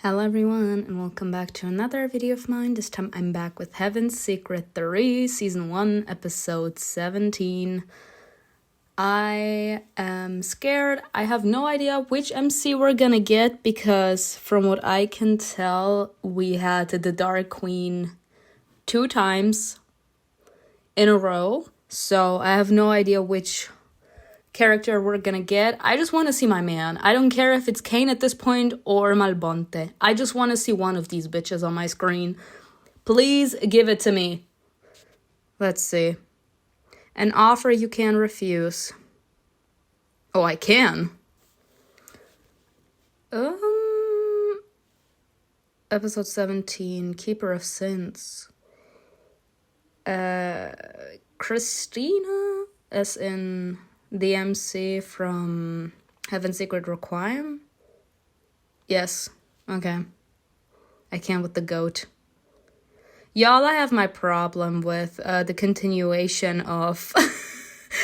Hello everyone and welcome back to another video of mine. This time I'm back with Heaven's Secret 3, Season 1, Episode 17. I am scared. I have no idea which MC we're gonna get because from what I can tell, we had the Dark Queen 2 times in a row. So I have no idea which character we're gonna get. I just want to see my man. I don't care if it's CAIN at this point or Malbonte. I just want to see one of these bitches on my screen. Please give it to me. Let's see. An offer you can't refuse. Oh, I can. Episode 17, Keeper of Sins. Christina, as in the MC from Heaven's Secret Requiem? Yes. Okay. I can't with the goat. Y'all, I have my problem with the continuation of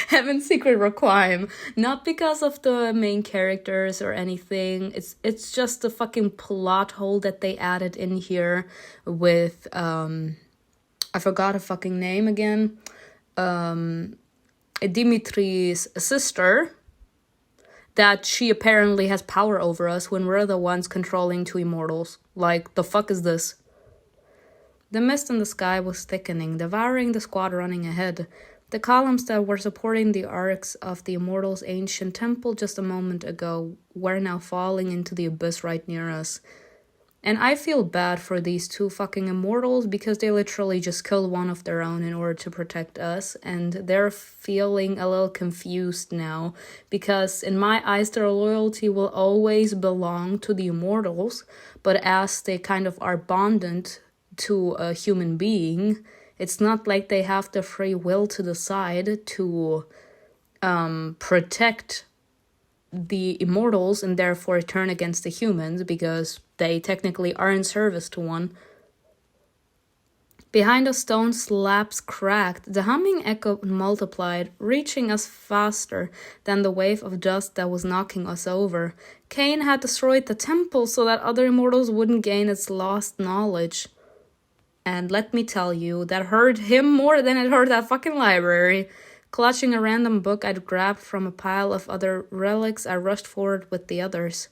Heaven's Secret Requiem. Not because of the main characters or anything. It's just the fucking plot hole that they added in here with, I forgot her fucking name again. Dimitri's sister, that she apparently has power over us when we're the ones controlling 2 immortals. Like, the fuck is this? The mist in the sky was thickening, devouring the squad running ahead. The columns that were supporting the arcs of the immortals' ancient temple just a moment ago were now falling into the abyss right near us. And I feel bad for these 2 fucking immortals because they literally just killed one of their own in order to protect us. And they're feeling a little confused now because in my eyes their loyalty will always belong to the immortals. But as they kind of are bonded to a human being, it's not like they have the free will to decide to protect the immortals and therefore turn against the humans because they technically are in service to one. Behind us, stone slabs cracked. The humming echo multiplied, reaching us faster than the wave of dust that was knocking us over. CAIN had destroyed the temple so that other immortals wouldn't gain its lost knowledge. And let me tell you, that hurt him more than it hurt that fucking library. Clutching a random book I'd grabbed from a pile of other relics, I rushed forward with the others.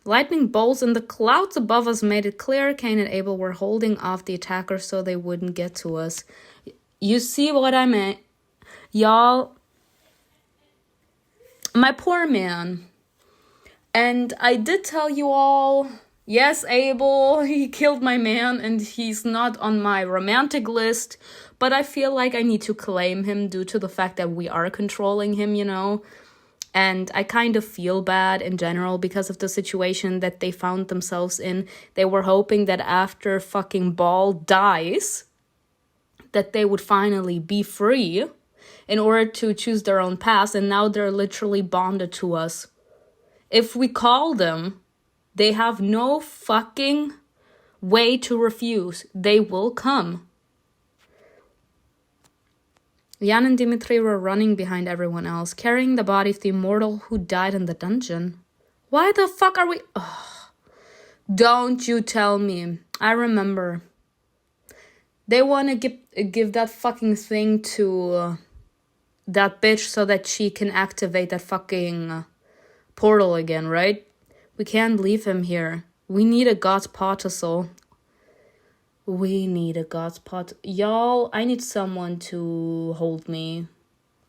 Lightning bolts in the clouds above us made it clear CAIN and Abel were holding off the attackers so they wouldn't get to us. You see what I meant? Y'all, my poor man. And I did tell you all, yes, Abel, he killed my man and he's not on my romantic list. But I feel like I need to claim him due to the fact that we are controlling him, you know? And I kind of feel bad in general because of the situation that they found themselves in. They were hoping that after fucking Ball dies, that they would finally be free in order to choose their own path. And now they're literally bonded to us. If we call them, they have no fucking way to refuse. They will come. Jan and Dimitri were running behind everyone else, carrying the body of the immortal who died in the dungeon. Why the fuck are we... Ugh. Don't you tell me. I remember. They want to give that fucking thing to that bitch so that she can activate that fucking portal again, right? We can't leave him here. We need a god's particle. We need a god's pot. Y'all, I need someone to hold me.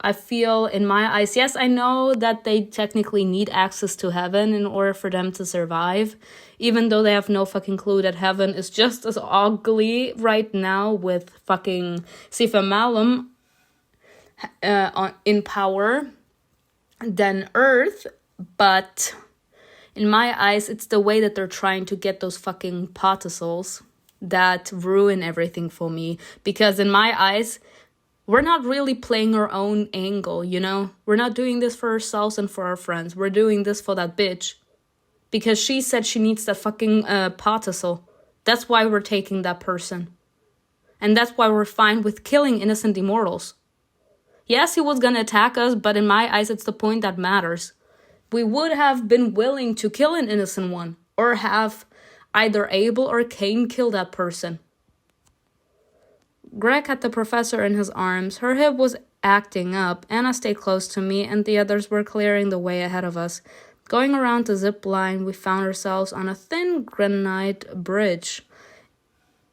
I feel in my eyes, yes, I know that they technically need access to heaven in order for them to survive. Even though they have no fucking clue that heaven is just as ugly right now with fucking Sifa Malum in power than Earth. But in my eyes, it's the way that they're trying to get those fucking particles that ruin everything for me. Because in my eyes, we're not really playing our own angle, you know? We're not doing this for ourselves and for our friends. We're doing this for that bitch. Because she said she needs that fucking particle. That's why we're taking that person. And that's why we're fine with killing innocent immortals. Yes, he was gonna attack us, but in my eyes, it's the point that matters. We would have been willing to kill an innocent one. Or have Either Abel or Cain killed that person. Greg had the professor in his arms. Her hip was acting up. Anna stayed close to me, and the others were clearing the way ahead of us. Going around the zip line, we found ourselves on a thin granite bridge.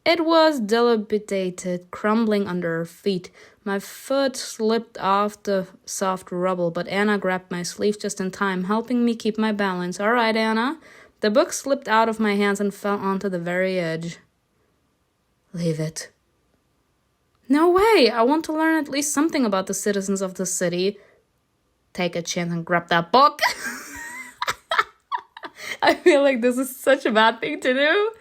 It was dilapidated, crumbling under our feet. My foot slipped off the soft rubble, but Anna grabbed my sleeve just in time, helping me keep my balance. All right, Anna. The book slipped out of my hands and fell onto the very edge. Leave it. No way! I want to learn at least something about the citizens of the city. Take a chance and grab that book. I feel like this is such a bad thing to do.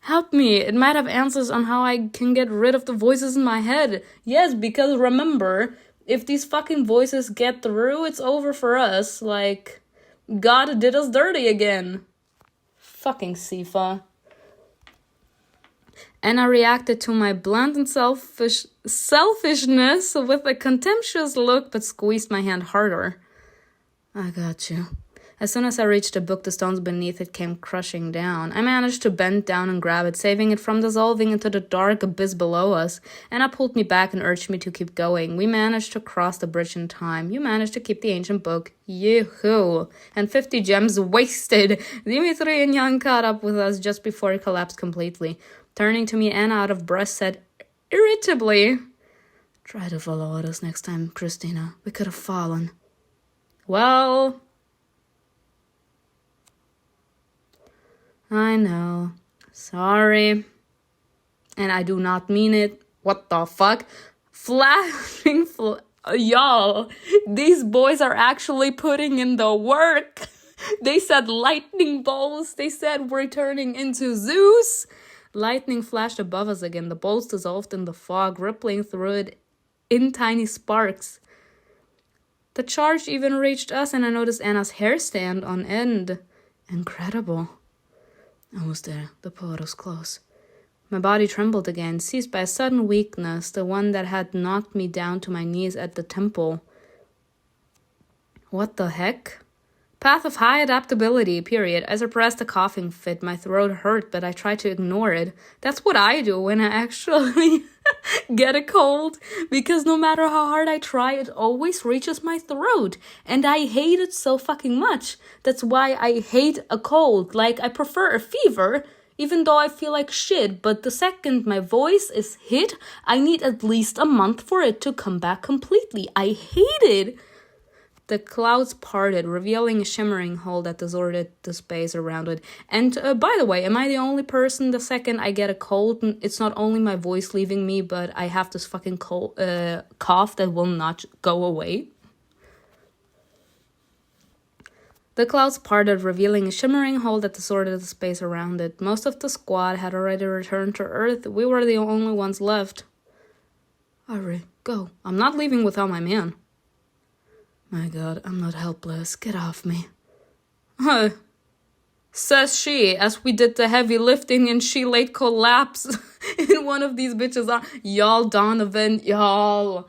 Help me. It might have answers on how I can get rid of the voices in my head. Yes, because remember, if these fucking voices get through, it's over for us. Like, God did us dirty again. Fucking Sifa. And I reacted to my blunt and selfishness with a contemptuous look, but squeezed my hand harder. I got you. As soon as I reached the book, the stones beneath it came crushing down. I managed to bend down and grab it, saving it from dissolving into the dark abyss below us. Anna pulled me back and urged me to keep going. We managed to cross the bridge in time. You managed to keep the ancient book. Yoo-hoo. And 50 gems wasted. Dimitri and Jan caught up with us just before it collapsed completely. Turning to me, Anna, out of breath, said irritably, "Try to follow us next time, Christina. We could have fallen." Well, I know. Sorry. And I do not mean it. What the fuck? Y'all, these boys are actually putting in the work. They said lightning bolts. They said we're turning into Zeus. Lightning flashed above us again. The bolts dissolved in the fog, rippling through it in tiny sparks. The charge even reached us, and I noticed Anna's hair stand on end. Incredible. Almost there. The portal's close. My body trembled again, seized by a sudden weakness, the one that had knocked me down to my knees at the temple. What the heck? Path of high adaptability, period. I suppressed a coughing fit. My throat hurt, but I tried to ignore it. That's what I do when I actually get a cold, because no matter how hard I try, it always reaches my throat. And I hate it so fucking much. That's why I hate a cold. Like, I prefer a fever, even though I feel like shit. But the second my voice is hit, I need at least a month for it to come back completely. I hate it. The clouds parted, revealing a shimmering hole that distorted the space around it. And by the way, am I the only person the second I get a cold, it's not only my voice leaving me, but I have this fucking cough that will not go away? The clouds parted, revealing a shimmering hole that distorted the space around it. Most of the squad had already returned to Earth. We were the only ones left. Hurry, go. I'm not leaving without my man. My God, I'm not helpless. Get off me. Huh. Says she, as we did the heavy lifting and she laid collapse in one of these bitches. Y'all, Donovan, y'all.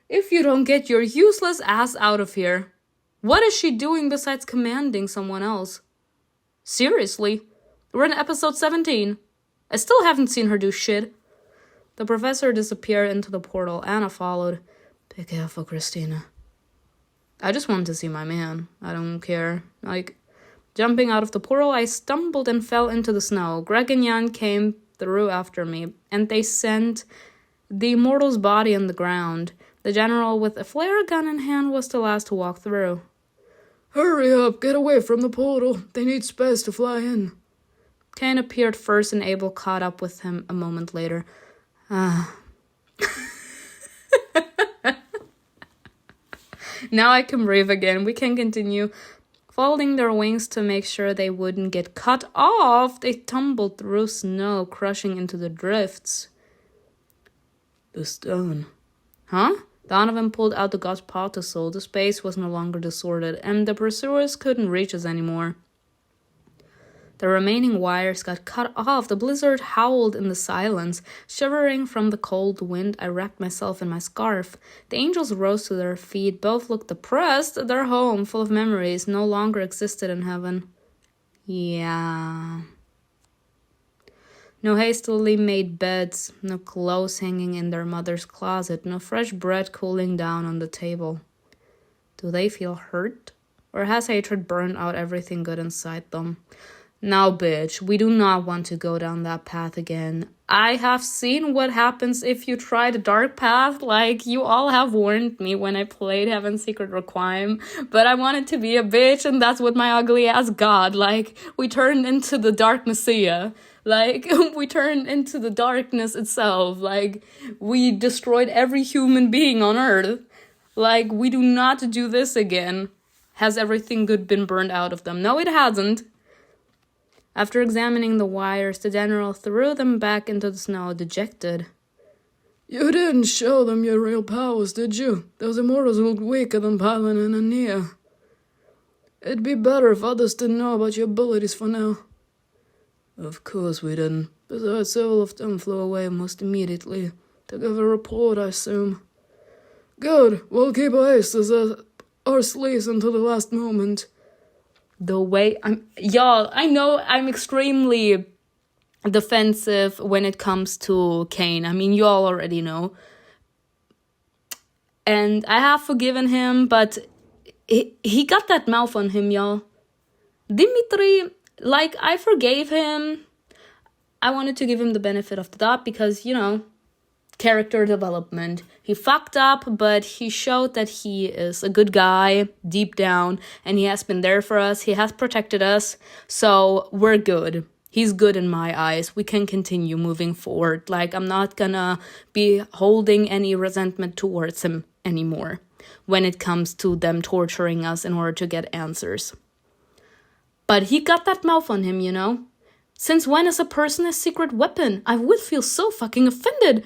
If you don't get your useless ass out of here. What is she doing besides commanding someone else? Seriously? We're in episode 17. I still haven't seen her do shit. The professor disappeared into the portal. Anna followed. Be careful, Christina. I just wanted to see my man. I don't care. Like, jumping out of the portal, I stumbled and fell into the snow. Greg and Jan came through after me, and they sent the immortal's body on the ground. The general, with a flare gun in hand, was the last to walk through. Hurry up, get away from the portal. They need space to fly in. CAIN appeared first, and Abel caught up with him a moment later. Now I can breathe again. We can continue. Folding their wings to make sure they wouldn't get cut off, they tumbled through snow, crushing into the drifts. The stone. Huh? Donovan pulled out the god's potacle. The space was no longer distorted, and the pursuers couldn't reach us anymore. The remaining wires got cut off. The blizzard howled in the silence. Shivering from the cold wind, I wrapped myself in my scarf. The angels rose to their feet. Both looked depressed. Their home, full of memories, no longer existed in heaven. Yeah. No hastily made beds, no clothes hanging in their mother's closet, no fresh bread cooling down on the table. Do they feel hurt? Or has hatred burned out everything good inside them? Now, bitch, we do not want to go down that path again. I have seen what happens if you try the dark path. Like, you all have warned me when I played Heaven's Secret Requiem, but I wanted to be a bitch, and that's what my ugly ass got. Like, we turned into the dark messiah. Like, we turned into the darkness itself. Like, we destroyed every human being on Earth. Like, we do not do this again. Has everything good been burned out of them? No, it hasn't. After examining the wires, the general threw them back into the snow, dejected. You didn't show them your real powers, did you? Those immortals look weaker than Palin and Ania. It'd be better if others didn't know about your abilities for now. Of course we didn't. Besides, several of them flew away almost immediately. To give a report, I assume. Good. We'll keep our aces our sleeves until the last moment. The way y'all, I know I'm extremely defensive when it comes to CAIN. I mean, you all already know. And I have forgiven him, but he got that mouth on him, y'all. Dimitri, like, I forgave him. I wanted to give him the benefit of the doubt because, you know, character development. He fucked up, but he showed that he is a good guy deep down, and he has been there for us. He has protected us, so we're good. He's good in my eyes. We can continue moving forward. Like, I'm not gonna be holding any resentment towards him anymore when it comes to them torturing us in order to get answers. But he got that mouth on him, you know? Since when is a person a secret weapon? I would feel so fucking offended.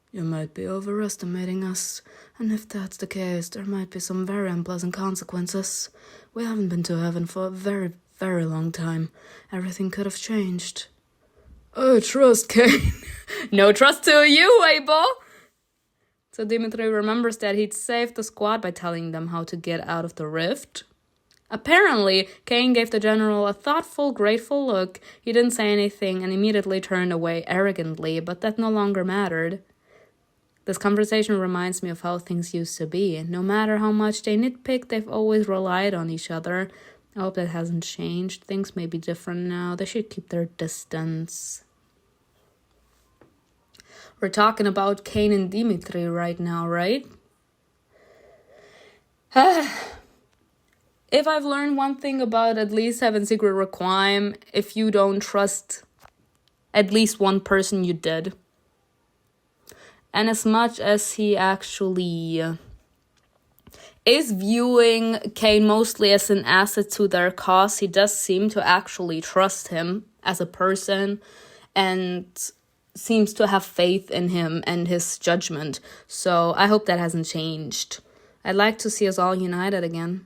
You might be overestimating us, and if that's the case, there might be some very unpleasant consequences. We haven't been to heaven for a very, very long time. Everything could have changed. I trust CAIN. No trust to you, Abel. So Dimitri remembers that he'd saved the squad by telling them how to get out of the rift. Apparently, CAIN gave the general a thoughtful, grateful look. He didn't say anything and immediately turned away arrogantly, but that no longer mattered. This conversation reminds me of how things used to be. No matter how much they nitpicked, they've always relied on each other. I hope that hasn't changed. Things may be different now. They should keep their distance. We're talking about CAIN and Dimitri right now, right? If I've learned one thing about at least Heaven's Secret Requiem, if you don't trust at least one person, you did. And as much as he actually is viewing CAIN mostly as an asset to their cause, he does seem to actually trust him as a person and seems to have faith in him and his judgment. So I hope that hasn't changed. I'd like to see us all united again.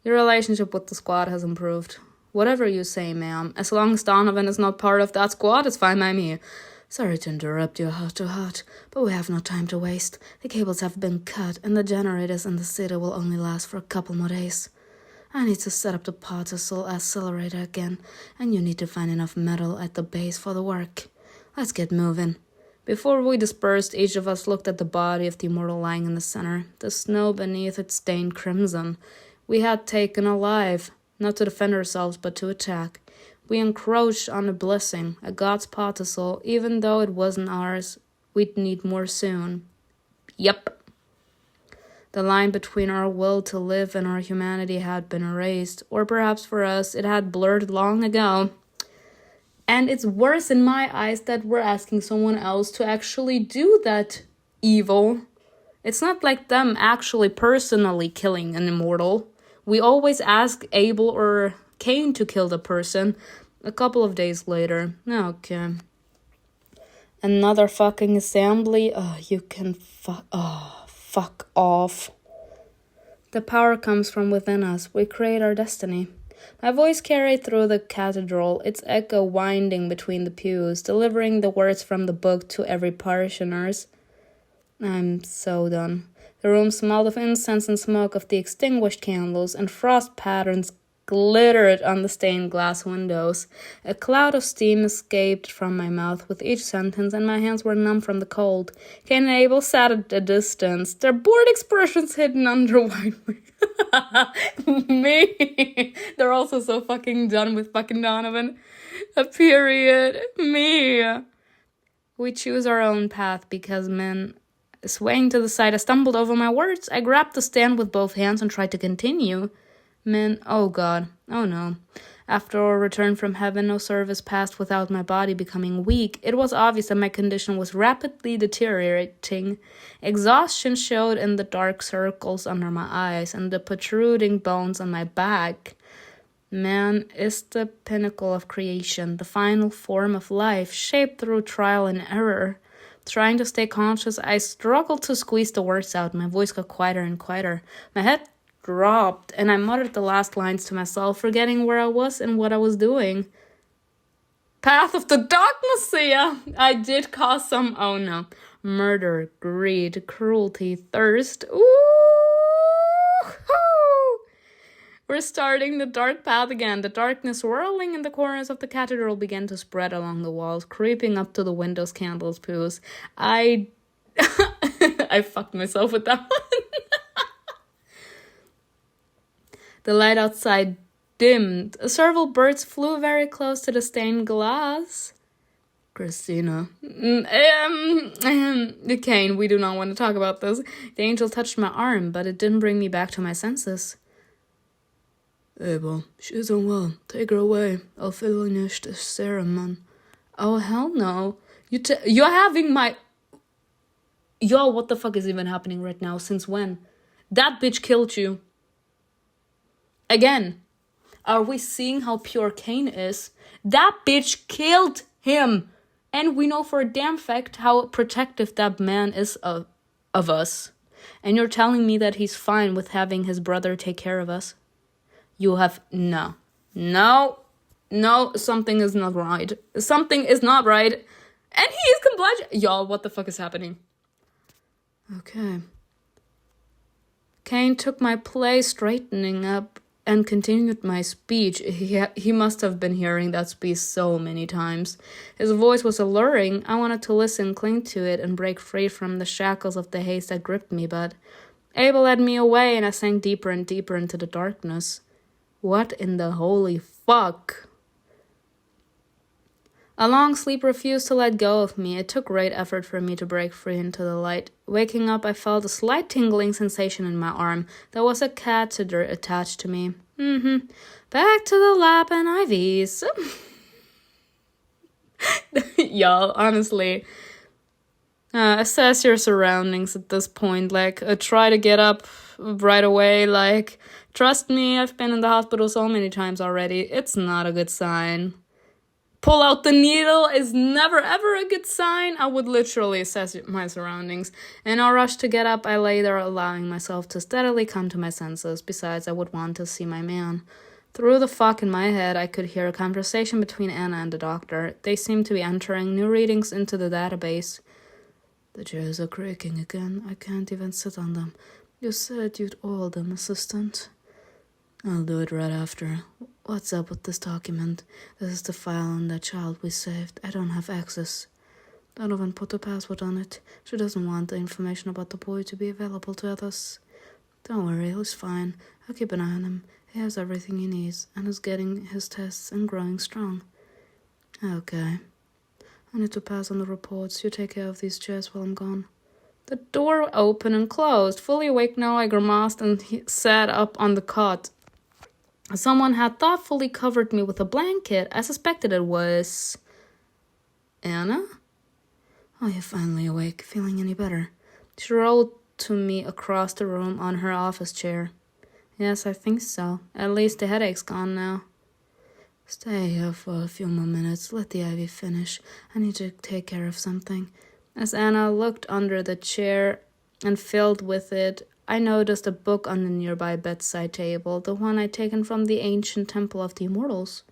Your relationship with the squad has improved. Whatever you say, ma'am. As long as Donovan is not part of that squad, it's fine by me. Sorry to interrupt you heart-to-heart, but we have no time to waste. The cables have been cut, and the generators in the city will only last for a couple more days. I need to set up the particle accelerator again, and you need to find enough metal at the base for the work. Let's get moving. Before we dispersed, each of us looked at the body of the immortal lying in the center. The snow beneath it stained crimson. We had taken a life, not to defend ourselves, but to attack. We encroached on a blessing, a god's particle. Even though it wasn't ours, we'd need more soon. Yep. The line between our will to live and our humanity had been erased, or perhaps for us, it had blurred long ago. And it's worse in my eyes that we're asking someone else to actually do that evil. It's not like them actually personally killing an immortal. We always ask Abel or CAIN to kill the person. A couple of days later. Okay. Another fucking assembly? Oh, you can fuck off. The power comes from within us. We create our destiny. My voice carried through the cathedral, its echo winding between the pews, delivering the words from the book to every parishioners. I'm so done. The room smelled of incense and smoke of the extinguished candles, and frost patterns glittered on the stained glass windows. A cloud of steam escaped from my mouth with each sentence, and my hands were numb from the cold. CAIN and Abel sat at a distance, their bored expressions hidden under white Me. They're also so fucking done with fucking Donovan. A period. Me. We choose our own path because men... Swaying to the side, I stumbled over my words. I grabbed the stand with both hands and tried to continue. Men, oh God, oh no. After our return from heaven, no service passed without my body becoming weak. It was obvious that my condition was rapidly deteriorating. Exhaustion showed in the dark circles under my eyes and the protruding bones on my back. Man is the pinnacle of creation, the final form of life, shaped through trial and error. Trying to stay conscious, I struggled to squeeze the words out. My voice got quieter and quieter. My head dropped, and I muttered the last lines to myself, forgetting where I was and what I was doing. Path of the darkness, yeah. I did cause some, oh no, murder, greed, cruelty, thirst. Ooh! We're starting the dark path again. The darkness swirling in the corners of the cathedral began to spread along the walls, creeping up to the windows, candles, poos. I fucked myself with that one. The light outside dimmed. Several birds flew very close to the stained glass. Christina. CAIN, we do not want to talk about this. The angel touched my arm, but it didn't bring me back to my senses. Abel, she's unwell. Take her away. I'll finish the ceremony. Oh, hell no. You're having my... Yo, what the fuck is even happening right now? Since when? That bitch killed you. Again. Are we seeing how pure CAIN is? That bitch killed him. And we know for a damn fact how protective that man is of us. And you're telling me that he's fine with having his brother take care of us? You have... No, something is not right. Something is not right. And he is complicit. Y'all, what the fuck is happening? Okay. CAIN took my place, straightening up, and continued my speech. He must have been hearing that speech so many times. His voice was alluring. I wanted to listen, cling to it, and break free from the shackles of the haze that gripped me, but Abel led me away, and I sank deeper and deeper into the darkness. What in the holy fuck? A long sleep refused to let go of me. It took great effort for me to break free into the light. Waking up, I felt a slight tingling sensation in my arm. There was a catheter attached to me. Back to the lab and IVs. Y'all, honestly. Assess your surroundings at this point. Try to get up right away. Trust me, I've been in the hospital so many times already. It's not a good sign. Pull out the needle is never ever a good sign. I would literally assess my surroundings. In a rush to get up, I lay there allowing myself to steadily come to my senses. Besides, I would want to see my man. Through the fog in my head, I could hear a conversation between Anna and the doctor. They seemed to be entering new readings into the database. The chairs are creaking again. I can't even sit on them. You said you'd oil them, assistant. I'll do it right after. What's up with this document? This is the file on that child we saved. I don't have access. Donovan put a password on it. She doesn't want the information about the boy to be available to others. Don't worry, he's fine. I'll keep an eye on him. He has everything he needs and is getting his tests and growing strong. Okay. I need to pass on the reports. You take care of these chairs while I'm gone. The door opened and closed. Fully awake now, I grimaced and sat up on the cot. Someone had thoughtfully covered me with a blanket. I suspected it was... Anna? Oh, you're finally awake. Feeling any better? She rolled to me across the room on her office chair. Yes, I think so. At least the headache's gone now. Stay here for a few more minutes. Let the IV finish. I need to take care of something. As Anna looked under the chair and filled with it, I noticed a book on the nearby bedside table, the one I'd taken from the ancient Temple of the Immortals.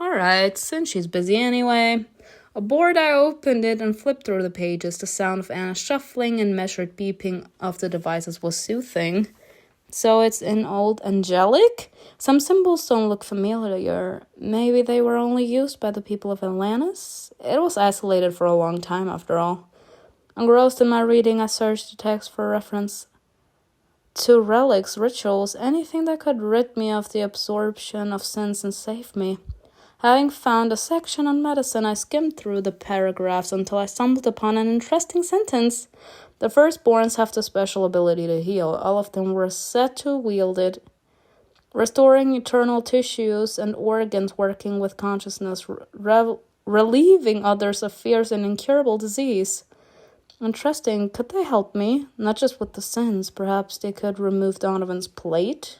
All right, since she's busy anyway. Aboard, I opened it and flipped through the pages. The sound of Anna's shuffling and measured beeping of the devices was soothing. So it's in Old Angelic? Some symbols don't look familiar. Maybe they were only used by the people of Atlantis? It was isolated for a long time, after all. Engrossed in my reading, I searched the text for reference to relics, rituals, anything that could rid me of the absorption of sins and save me. Having found a section on medicine, I skimmed through the paragraphs until I stumbled upon an interesting sentence. The firstborns have the special ability to heal. All of them were said to wield it, restoring eternal tissues and organs, working with consciousness, relieving others of fierce and incurable disease. Interesting. Could they help me? Not just with the sins. Perhaps they could remove Donovan's plate?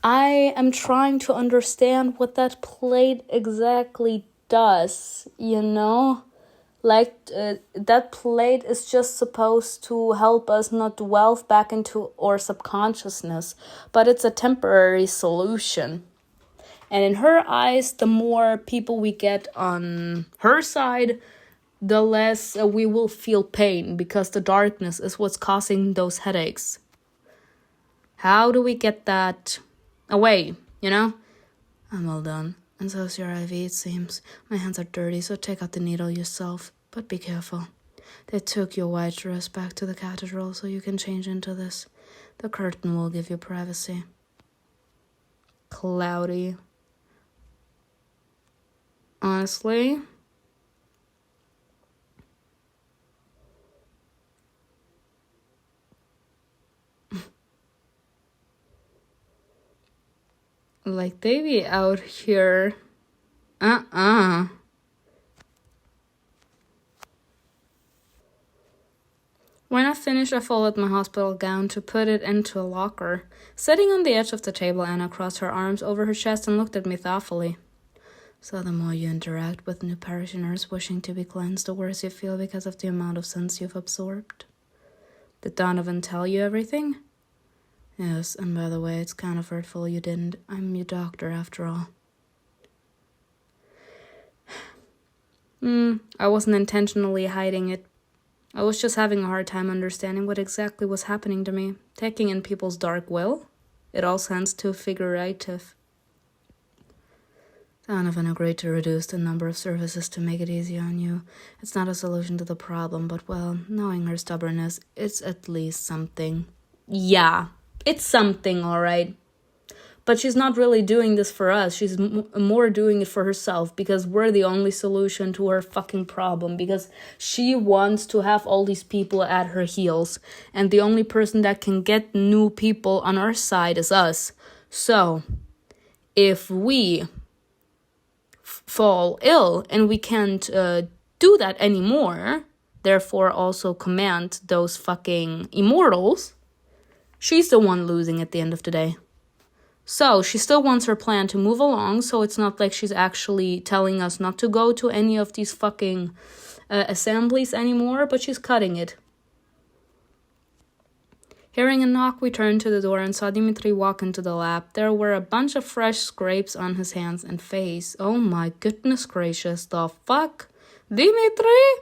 I am trying to understand what that plate exactly does, you know? Like, that plate is just supposed to help us not delve back into our subconsciousness, but it's a temporary solution. And in her eyes, the more people we get on her side, the less we will feel pain, because the darkness is what's causing those headaches. How do we get that away, you know? I'm all done. And so's your IV, it seems. My hands are dirty, so take out the needle yourself. But be careful. They took your white dress back to the cathedral, so you can change into this. The curtain will give you privacy. Cloudy. Honestly, like they be out here. When I finished, I folded my hospital gown to put it into a locker. Sitting on the edge of the table, Anna crossed her arms over her chest and looked at me thoughtfully. So the more you interact with new parishioners wishing to be cleansed, the worse you feel because of the amount of sins you've absorbed. Did Donovan tell you everything? Yes, and by the way, it's kind of hurtful you didn't. I'm your doctor, after all. I wasn't intentionally hiding it. I was just having a hard time understanding what exactly was happening to me. Taking in people's dark will? It all sounds too figurative. Donovan agreed to reduce the number of services to make it easier on you. It's not a solution to the problem, but, well, knowing her stubbornness, it's at least something. Yeah, it's something, all right. But she's not really doing this for us. She's more doing it for herself, because we're the only solution to her fucking problem, because she wants to have all these people at her heels, and the only person that can get new people on our side is us. So, if we fall ill and we can't do that anymore, therefore also command those fucking immortals, she's the one losing at the end of the day. So she still wants her plan to move along, so it's not like she's actually telling us not to go to any of these fucking assemblies anymore, but she's cutting it. Hearing a knock, we turned to the door and saw Dimitri walk into the lab. There were a bunch of fresh scrapes on his hands and face. Oh my goodness gracious, the fuck? Dimitri?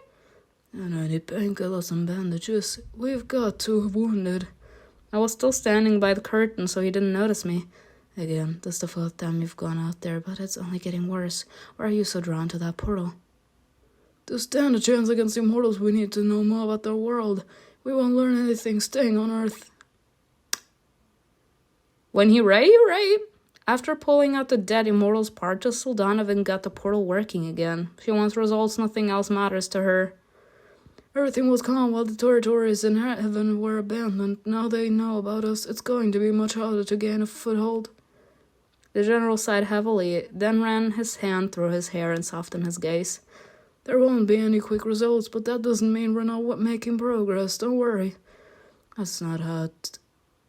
And I need painkillers and bandages. We've got 2 wounded. I was still standing by the curtain, so he didn't notice me. Again, this is the 4th time you've gone out there, but it's only getting worse. Why are you so drawn to that portal? To stand a chance against the immortals, we need to know more about their world. We won't learn anything staying on Earth. When he ready? After pulling out the dead immortal's particle, Donovan got the portal working again. She wants results, nothing else matters to her. Everything was calm while the territories in heaven were abandoned. Now they know about us. It's going to be much harder to gain a foothold. The general sighed heavily, then ran his hand through his hair and softened his gaze. There won't be any quick results, but that doesn't mean we're not making progress. Don't worry. That's not hard.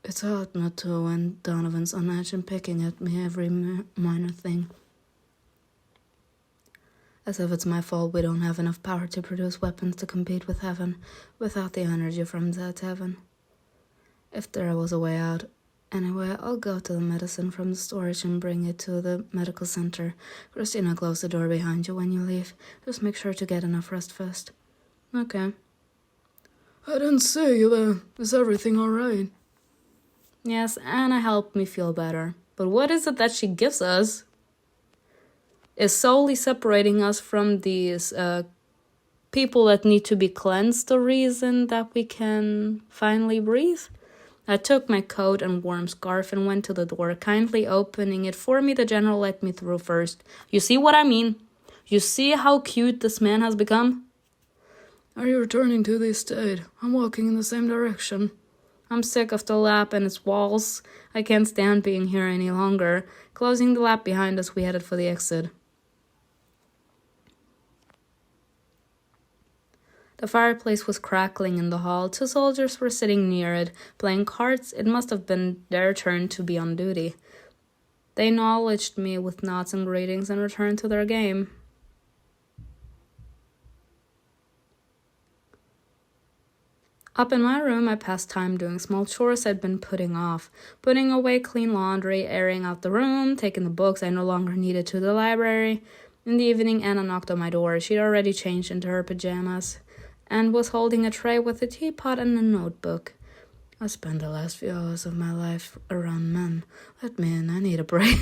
It's hard not to when Donovan's on edge and picking at me every minor thing. As if it's my fault we don't have enough power to produce weapons to compete with heaven without the energy from that heaven. If there was a way out, anyway, I'll go to the medicine from the storage and bring it to the medical center. Christina, close the door behind you when you leave. Just make sure to get enough rest first. Okay. I didn't see you there. Is everything alright? Yes, Anna helped me feel better. But what is it that she gives us? Is solely separating us from these people that need to be cleansed the reason that we can finally breathe? I took my coat and warm scarf and went to the door, kindly opening it for me. The general let me through first. You see what I mean? You see how cute this man has become? Are you returning to the estate? I'm walking in the same direction. I'm sick of the lab and its walls. I can't stand being here any longer. Closing the lab behind us, we headed for the exit. The fireplace was crackling in the hall. 2 soldiers were sitting near it, playing cards. It must have been their turn to be on duty. They acknowledged me with nods and greetings and returned to their game. Up in my room, I passed time doing small chores I'd been putting off. Putting away clean laundry, airing out the room, taking the books I no longer needed to the library. In the evening, Anna knocked on my door. She'd already changed into her pajamas and was holding a tray with a teapot and a notebook. I spent the last few hours of my life around men. Let me in, I need a break.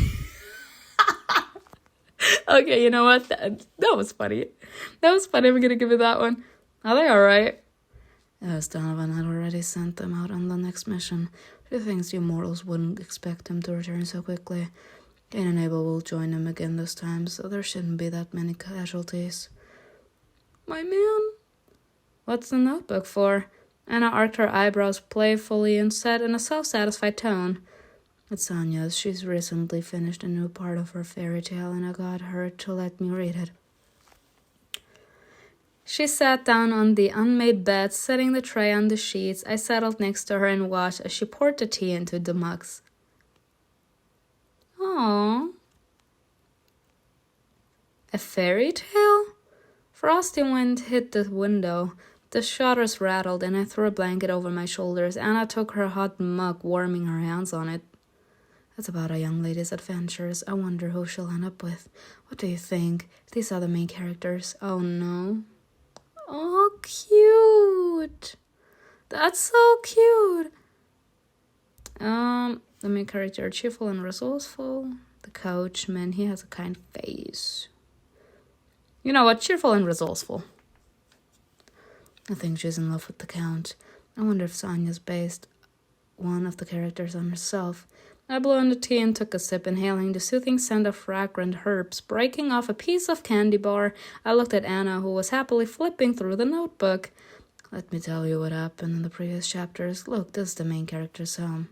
Okay, you know what? That was funny. That was funny. I'm gonna give you that one. Are they alright? Yes, Donovan had already sent them out on the next mission. She thinks you mortals wouldn't expect him to return so quickly. CAIN and Abel will join him again this time, so there shouldn't be that many casualties. My man? What's the notebook for? Anna arched her eyebrows playfully and said in a self-satisfied tone, It's Sonya's. She's recently finished a new part of her fairy tale, and I got her to let me read it. She sat down on the unmade bed, setting the tray on the sheets. I settled next to her and watched as she poured the tea into the mugs. Aww. A fairy tale? Frosty wind hit the window. The shutters rattled, and I threw a blanket over my shoulders. Anna took her hot mug, warming her hands on it. It's about a young lady's adventures. I wonder who she'll end up with. What do you think? These are the main characters. Oh, no. Oh, cute. That's so cute. The main character, cheerful and resourceful. The coachman, he has a kind face. You know what? Cheerful and resourceful. I think she's in love with the Count. I wonder if Sonya's based one of the characters on herself. I blew on the tea and took a sip, inhaling the soothing scent of fragrant herbs. Breaking off a piece of candy bar, I looked at Anna, who was happily flipping through the notebook. Let me tell you what happened in the previous chapters. Look, this is the main character's home.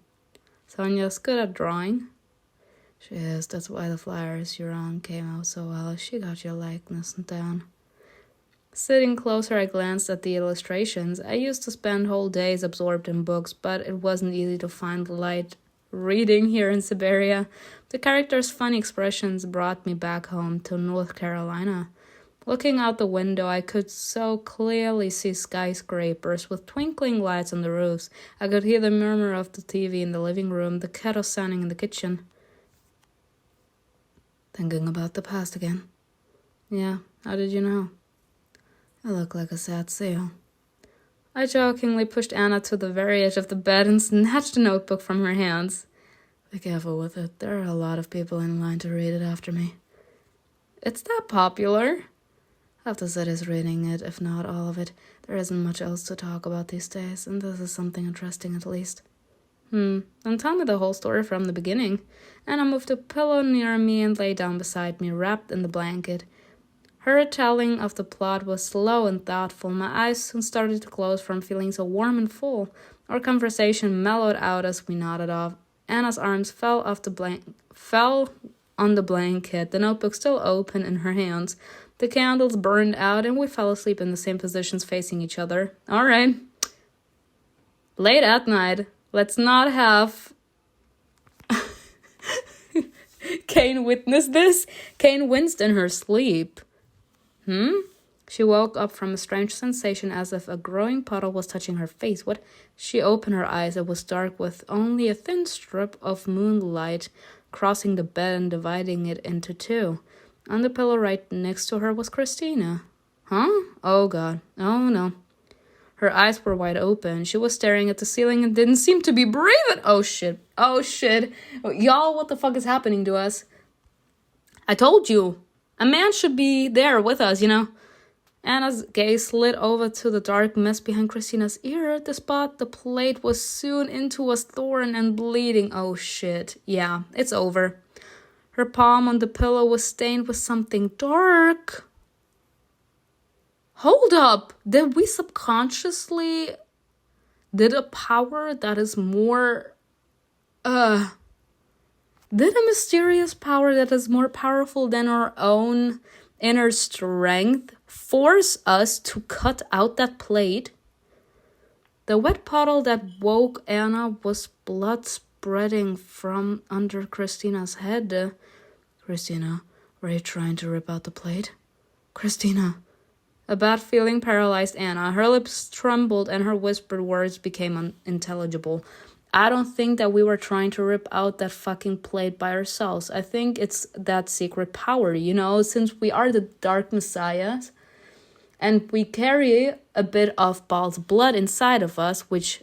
Sonya's good at drawing. She is. That's why the flyers you're on came out so well. She got your likeness down. Sitting closer, I glanced at the illustrations. I used to spend whole days absorbed in books, but it wasn't easy to find light reading here in Siberia. The characters' funny expressions brought me back home to North Carolina. Looking out the window, I could so clearly see skyscrapers with twinkling lights on the roofs. I could hear the murmur of the TV in the living room, the kettle sounding in the kitchen. Thinking about the past again. Yeah, how did you know? I look like a sad seal. I jokingly pushed Anna to the very edge of the bed and snatched the notebook from her hands. Be careful with it. There are a lot of people in line to read it after me. It's that popular? Half the city's reading it, if not all of it. There isn't much else to talk about these days, and this is something interesting at least. Then tell me the whole story from the beginning. Anna moved a pillow near me and lay down beside me, wrapped in the blanket. Her telling of the plot was slow and thoughtful. My eyes soon started to close from feeling so warm and full. Our conversation mellowed out as we nodded off. Anna's arms fell on the blanket, the notebook still open in her hands. The candles burned out, and we fell asleep in the same positions facing each other. All right. Late at night. Let's not have CAIN witness this. CAIN winced in her sleep. She woke up from a strange sensation as if a growing puddle was touching her face. What? She opened her eyes. It was dark with only a thin strip of moonlight crossing the bed and dividing it into two. On the pillow right next to her was Christina. Huh? Oh, God. Oh, no. Her eyes were wide open. She was staring at the ceiling and didn't seem to be breathing. Oh shit. Y'all, what the fuck is happening to us? I told you. A man should be there with us, you know? Anna's gaze slid over to the dark mess behind Christina's ear. The spot the plate was sewn into was torn and bleeding. Oh shit. Yeah, it's over. Her palm on the pillow was stained with something dark. Hold up. Did we subconsciously... Did a power that is more... Did a mysterious power that is more powerful than our own inner strength force us to cut out that plate? The wet puddle that woke Anna was blood spreading from under Christina's head. Christina, were you trying to rip out the plate? Christina. A bad feeling paralyzed Anna. Her lips trembled and her whispered words became unintelligible. I don't think that we were trying to rip out that fucking plate by ourselves. I think it's that secret power, you know, since we are the Dark Messiahs and we carry a bit of Baal's blood inside of us, which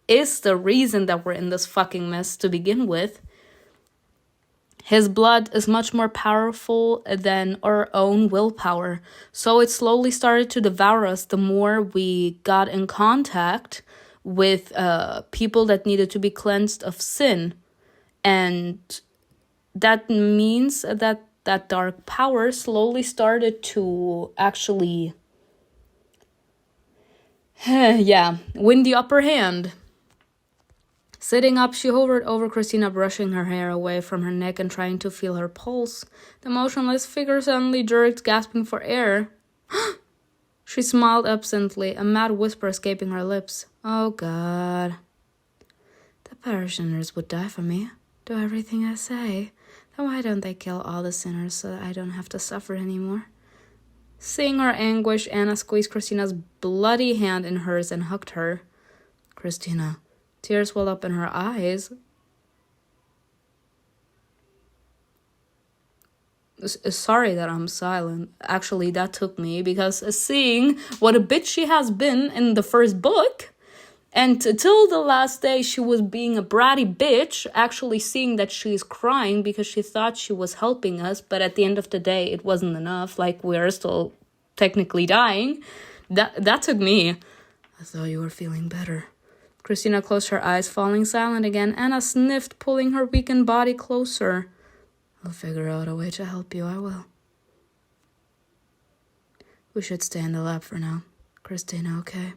is the reason that we're in this fucking mess to begin with. His blood is much more powerful than our own willpower. So it slowly started to devour us the more we got in contact with people that needed to be cleansed of sin. And that means that that dark power slowly started to actually win the upper hand. Sitting up, she hovered over Christina, brushing her hair away from her neck and trying to feel her pulse. The motionless figure suddenly jerked, gasping for air. She smiled absently, a mad whisper escaping her lips. Oh, God. The parishioners would die for me. Do everything I say. Then why don't they kill all the sinners so that I don't have to suffer anymore? Seeing her anguish, Anna squeezed Christina's bloody hand in hers and hugged her. Christina, tears welled up in her eyes. Sorry that I'm silent. Actually, that took me because seeing what a bitch she has been in the first book, and till the last day she was being a bratty bitch, actually seeing that she's crying because she thought she was helping us, but at the end of the day it wasn't enough, like we're still technically dying. That took me. I thought you were feeling better. Christina closed her eyes, falling silent again. Anna sniffed, pulling her weakened body closer. I'll figure out a way to help you, I will. We should stay in the lab for now. Christina, okay?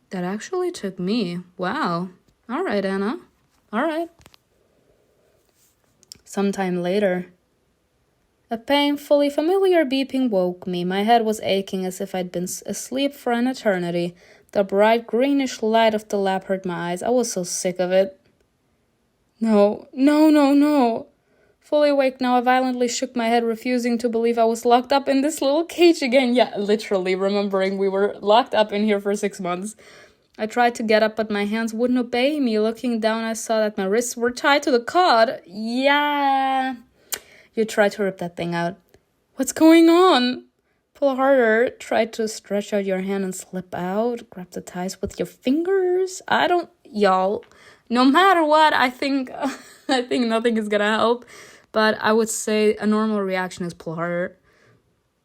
That actually took me. Wow. All right, Anna. All right. Sometime later, a painfully familiar beeping woke me. My head was aching as if I'd been asleep for an eternity. The bright greenish light of the lab hurt my eyes. I was so sick of it. No. Fully awake now, I violently shook my head, refusing to believe I was locked up in this little cage again. Yeah, literally, remembering we were locked up in here for 6 months. I tried to get up, but my hands wouldn't obey me. Looking down, I saw that my wrists were tied to the cot. Yeah. You tried to rip that thing out. What's going on? Pull harder. Try to stretch out your hand and slip out. Grab the ties with your fingers. Y'all, no matter what, I think nothing is gonna help. But I would say a normal reaction is pull harder.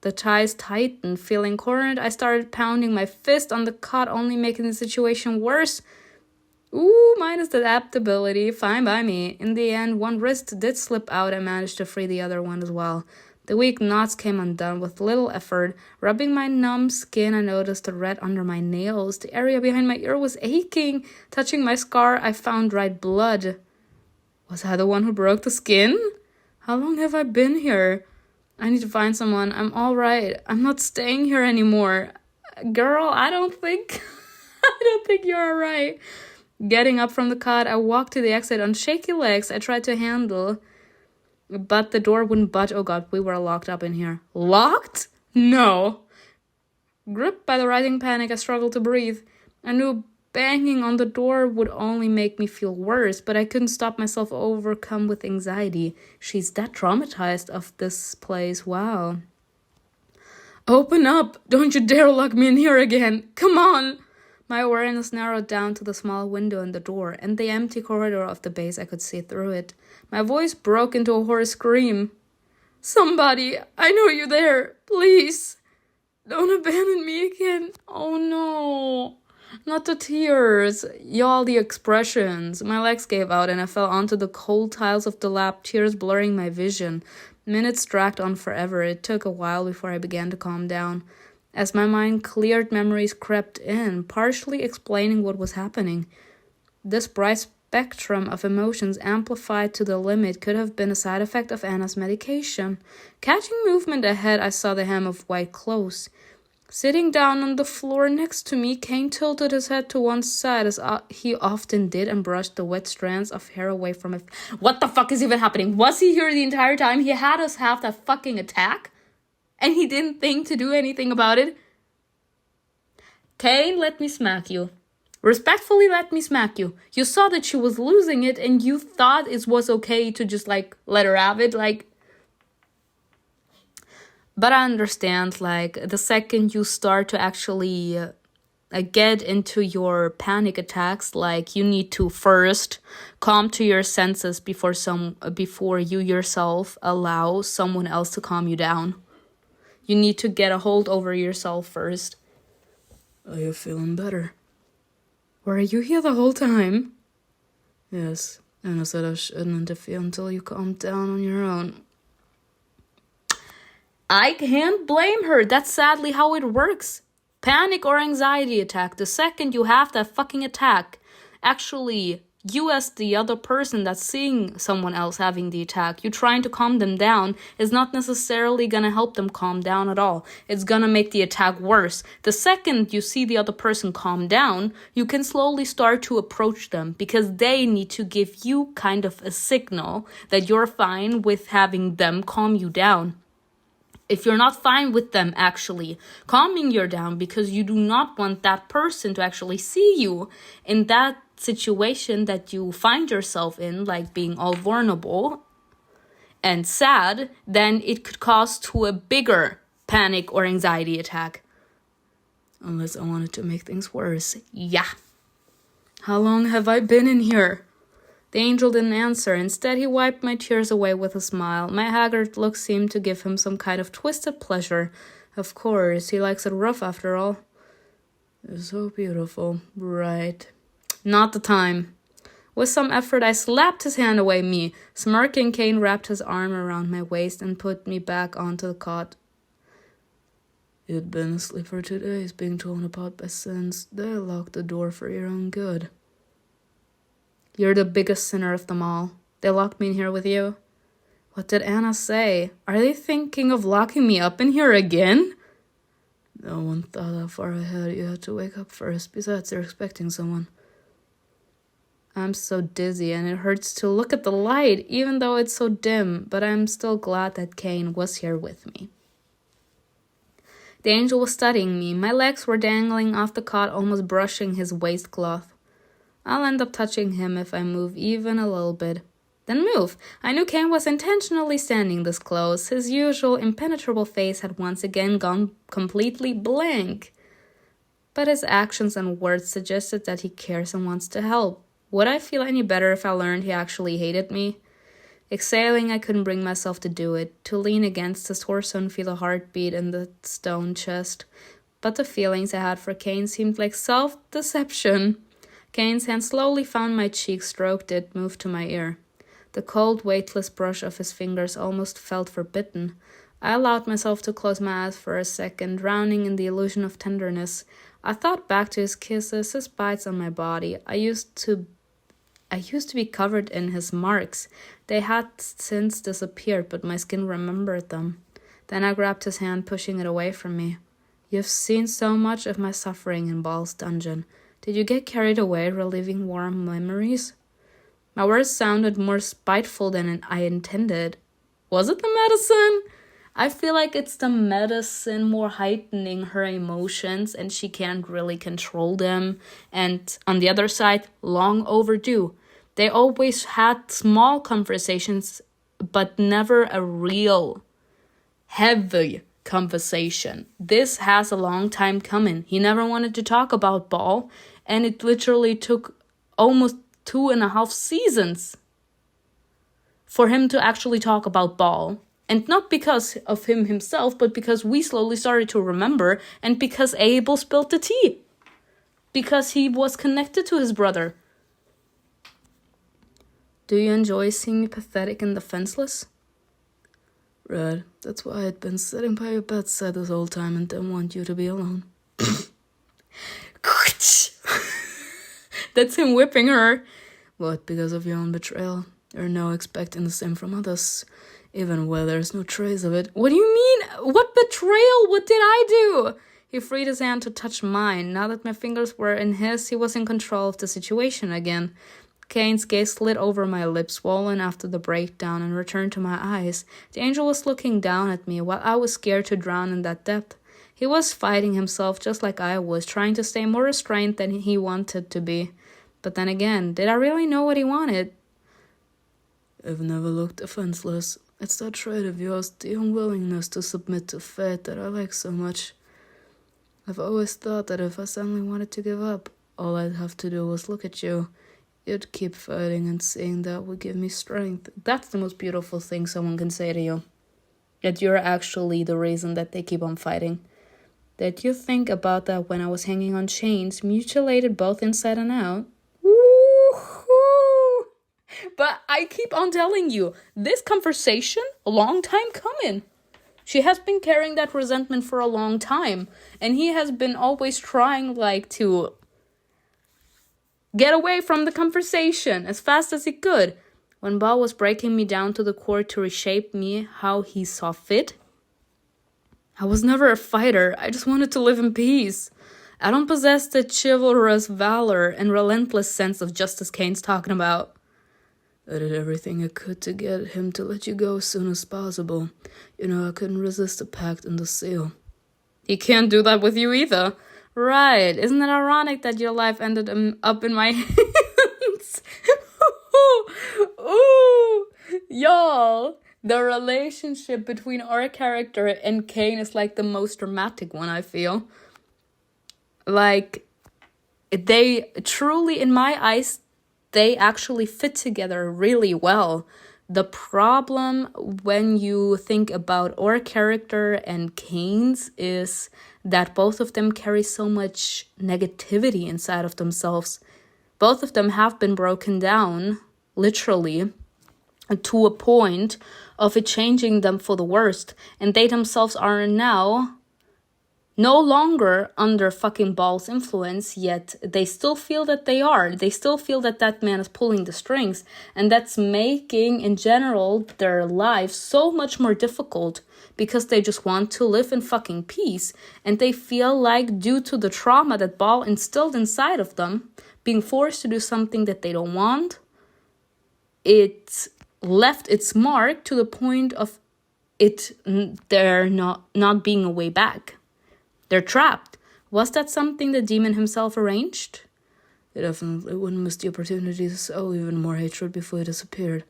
The ties tightened. Feeling cornered, I started pounding my fist on the cot, only making the situation worse. Ooh, minus the adaptability. Fine by me. In the end, one wrist did slip out and managed to free the other one as well. The weak knots came undone with little effort. Rubbing my numb skin, I noticed the red under my nails. The area behind my ear was aching. Touching my scar, I found dried blood. Was I the one who broke the skin? How long have I been here? I need to find someone. I'm all right. I'm not staying here anymore. Girl, I don't think you're all right. Getting up from the cot, I walked to the exit on shaky legs. I tried to handle, but the door wouldn't budge. Oh God, we were locked up in here. Locked? No. Gripped by the rising panic, I struggled to breathe. I knew banging on the door would only make me feel worse, but I couldn't stop myself, overcome with anxiety. She's that traumatized of this place. Wow. Open up! Don't you dare lock me in here again! Come on! My awareness narrowed down to the small window in the door and the empty corridor of the base. I could see through it. My voice broke into a hoarse scream. Somebody! I know you're there! Please! Don't abandon me again! Oh no! Not the tears, y'all, the expressions. My legs gave out and I fell onto the cold tiles of the lab, tears blurring my vision. Minutes dragged on forever. It took a while before I began to calm down. As my mind cleared, memories crept in, partially explaining what was happening. This bright spectrum of emotions, amplified to the limit, could have been a side effect of Anna's medication. Catching movement ahead, I saw the hem of white clothes. Sitting down on the floor next to me, CAIN tilted his head to one side, as he often did, and brushed the wet strands of hair away from it. What the fuck is even happening? Was he here the entire time? He had us have that fucking attack? And he didn't think to do anything about it? CAIN, let me smack you. Respectfully, let me smack you. You saw that she was losing it, and you thought it was okay to just, let her have it, But I understand, the second you start to actually get into your panic attacks, you need to first come to your senses before you yourself allow someone else to calm you down. You need to get a hold over yourself first. Are you feeling better? Were you here the whole time? Yes, and I said I shouldn't interfere until you calmed down on your own. I can't blame her. That's sadly how it works. Panic or anxiety attack. The second you have that fucking attack, actually, you as the other person that's seeing someone else having the attack, you trying to calm them down is not necessarily gonna help them calm down at all. It's gonna make the attack worse. The second you see the other person calm down, you can slowly start to approach them because they need to give you kind of a signal that you're fine with having them calm you down. If you're not fine with them actually calming you down because you do not want that person to actually see you in that situation that you find yourself in, being all vulnerable and sad, then it could cause to a bigger panic or anxiety attack. Unless I wanted to make things worse. Yeah. How long have I been in here? The angel didn't answer. Instead, he wiped my tears away with a smile. My haggard look seemed to give him some kind of twisted pleasure. Of course, he likes it rough after all. It's so beautiful. Right. Not the time. With some effort, I slapped his hand away me. Smirking, CAIN wrapped his arm around my waist and put me back onto the cot. You'd been asleep for 2 days, being torn apart by sins. They locked the door for your own good. You're the biggest sinner of them all. They locked me in here with you. What did Anna say? Are they thinking of locking me up in here again? No one thought that far ahead. You had to wake up first. Besides, they're expecting someone. I'm so dizzy and it hurts to look at the light, even though it's so dim, but I'm still glad that CAIN was here with me. The angel was studying me. My legs were dangling off the cot, almost brushing his waistcloth. I'll end up touching him if I move even a little bit. Then move. I knew CAIN was intentionally standing this close. His usual impenetrable face had once again gone completely blank. But his actions and words suggested that he cares and wants to help. Would I feel any better if I learned he actually hated me? Exhaling, I couldn't bring myself to do it, to lean against his torso and feel a heartbeat in the stone chest. But the feelings I had for CAIN seemed like self-deception. CAIN's hand slowly found my cheek, stroked it, moved to my ear. The cold, weightless brush of his fingers almost felt forbidden. I allowed myself to close my eyes for a second, drowning in the illusion of tenderness. I thought back to his kisses, his bites on my body. I used to be covered in his marks. They had since disappeared, but my skin remembered them. Then I grabbed his hand, pushing it away from me. You've seen so much of my suffering in Baal's dungeon. Did you get carried away, reliving warm memories? My words sounded more spiteful than I intended. Was it the medicine? I feel like it's the medicine more heightening her emotions and she can't really control them. And on the other side, long overdue. They always had small conversations, but never a real, heavy conversation. This has a long time coming. He never wanted to talk about Ball, and it literally took almost 2.5 seasons for him to actually talk about Ball. And not because of him himself, but because we slowly started to remember, and because Abel spilled the tea. Because he was connected to his brother. Do you enjoy seeing me pathetic and defenseless? Right, that's why I'd been sitting by your bedside this whole time and didn't want you to be alone. That's him whipping her. What, because of your own betrayal? You're now expecting the same from others, even where there's no trace of it. What do you mean? What betrayal? What did I do? He freed his hand to touch mine. Now that my fingers were in his, he was in control of the situation again. CAIN's gaze slid over my lips, swollen after the breakdown, and returned to my eyes. The angel was looking down at me while I was scared to drown in that depth. He was fighting himself just like I was, trying to stay more restrained than he wanted to be. But then again, did I really know what he wanted? I've never looked defenseless. It's that trait of yours, the unwillingness to submit to fate, that I like so much. I've always thought that if I suddenly wanted to give up, all I'd have to do was look at you. You'd keep fighting, and seeing that would give me strength. That's the most beautiful thing someone can say to you. That you're actually the reason that they keep on fighting. That you think about that when I was hanging on chains, mutilated both inside and out. Woo-hoo! But I keep on telling you, this conversation, a long time coming. She has been carrying that resentment for a long time. And he has been always trying to get away from the conversation as fast as he could. When Ball was breaking me down to the core to reshape me how he saw fit, I was never a fighter. I just wanted to live in peace. I don't possess the chivalrous valor and relentless sense of justice CAIN's talking about. I did everything I could to get him to let you go as soon as possible. You know, I couldn't resist the pact and the seal. He can't do that with you either. Right, isn't it ironic that your life ended up in my hands? Ooh, y'all, the relationship between our character and CAIN is like the most dramatic one, I feel. Like, they truly, in my eyes, they actually fit together really well. The problem when you think about our character and CAIN's is that both of them carry so much negativity inside of themselves. Both of them have been broken down, literally, to a point of it changing them for the worst. And they themselves are now no longer under fucking Ball's influence, yet they still feel that they are. They still feel that that man is pulling the strings. And that's making, in general, their lives so much more difficult because they just want to live in fucking peace. And they feel like, due to the trauma that Ball instilled inside of them, being forced to do something that they don't want, it left its mark to the point of there not being a way back. They're trapped. Was that something the demon himself arranged? They definitely wouldn't miss the opportunity to sow even more hatred before he disappeared.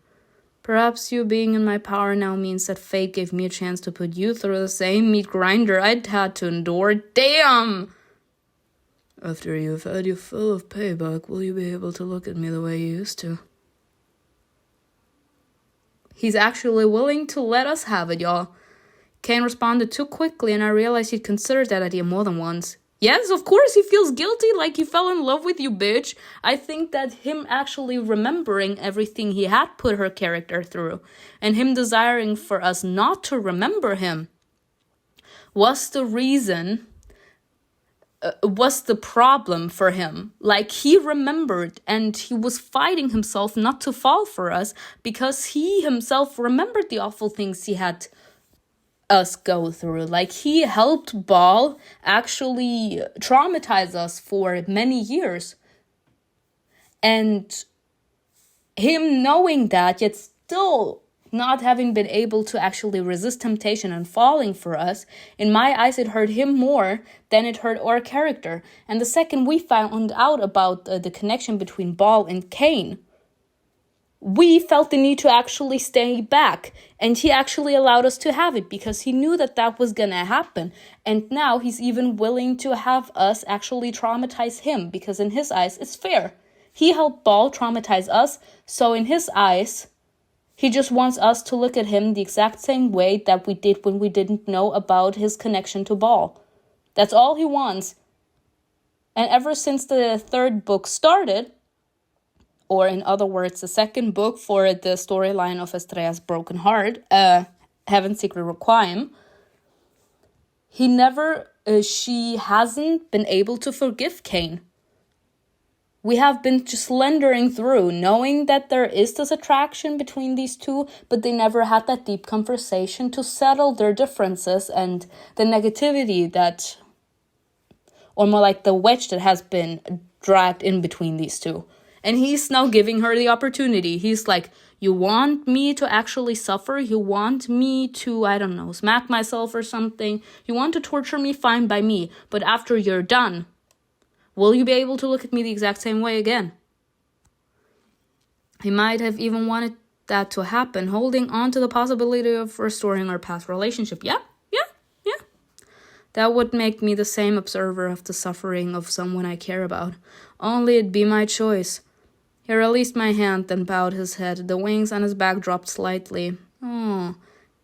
Perhaps you being in my power now means that fate gave me a chance to put you through the same meat grinder I'd had to endure. Damn! After you've had your fill of payback, will you be able to look at me the way you used to? He's actually willing to let us have it, y'all. CAIN responded too quickly, and I realized he'd considered that idea more than once. Yes, of course he feels guilty, like he fell in love with you, bitch. I think that him actually remembering everything he had put her character through, and him desiring for us not to remember him, was the reason, was the problem for him. Like, he remembered, and he was fighting himself not to fall for us, because he himself remembered the awful things he had us go through. Like, he helped Ball actually traumatize us for many years. And him knowing that, yet still not having been able to actually resist temptation and falling for us, in my eyes, it hurt him more than it hurt our character. And the second we found out about the connection between Ball and CAIN, we felt the need to actually stay back. And he actually allowed us to have it because he knew that that was going to happen. And now he's even willing to have us actually traumatize him because in his eyes, it's fair. He helped Ball traumatize us. So in his eyes, he just wants us to look at him the exact same way that we did when we didn't know about his connection to Ball. That's all he wants. And ever since the third book started, or in other words, the second book for the storyline of Estrella's broken heart, Heaven's Secret Requiem, she hasn't been able to forgive CAIN. We have been just slendering through, knowing that there is this attraction between these two, but they never had that deep conversation to settle their differences and the negativity that, or more like the wedge that has been dragged in between these two. And he's now giving her the opportunity. He's like, you want me to actually suffer? You want me to, I don't know, smack myself or something? You want to torture me? Fine by me. But after you're done, will you be able to look at me the exact same way again? He might have even wanted that to happen, holding on to the possibility of restoring our past relationship. Yeah. That would make me the same observer of the suffering of someone I care about. Only it'd be my choice. He released my hand, then bowed his head. The wings on his back dropped slightly. Oh,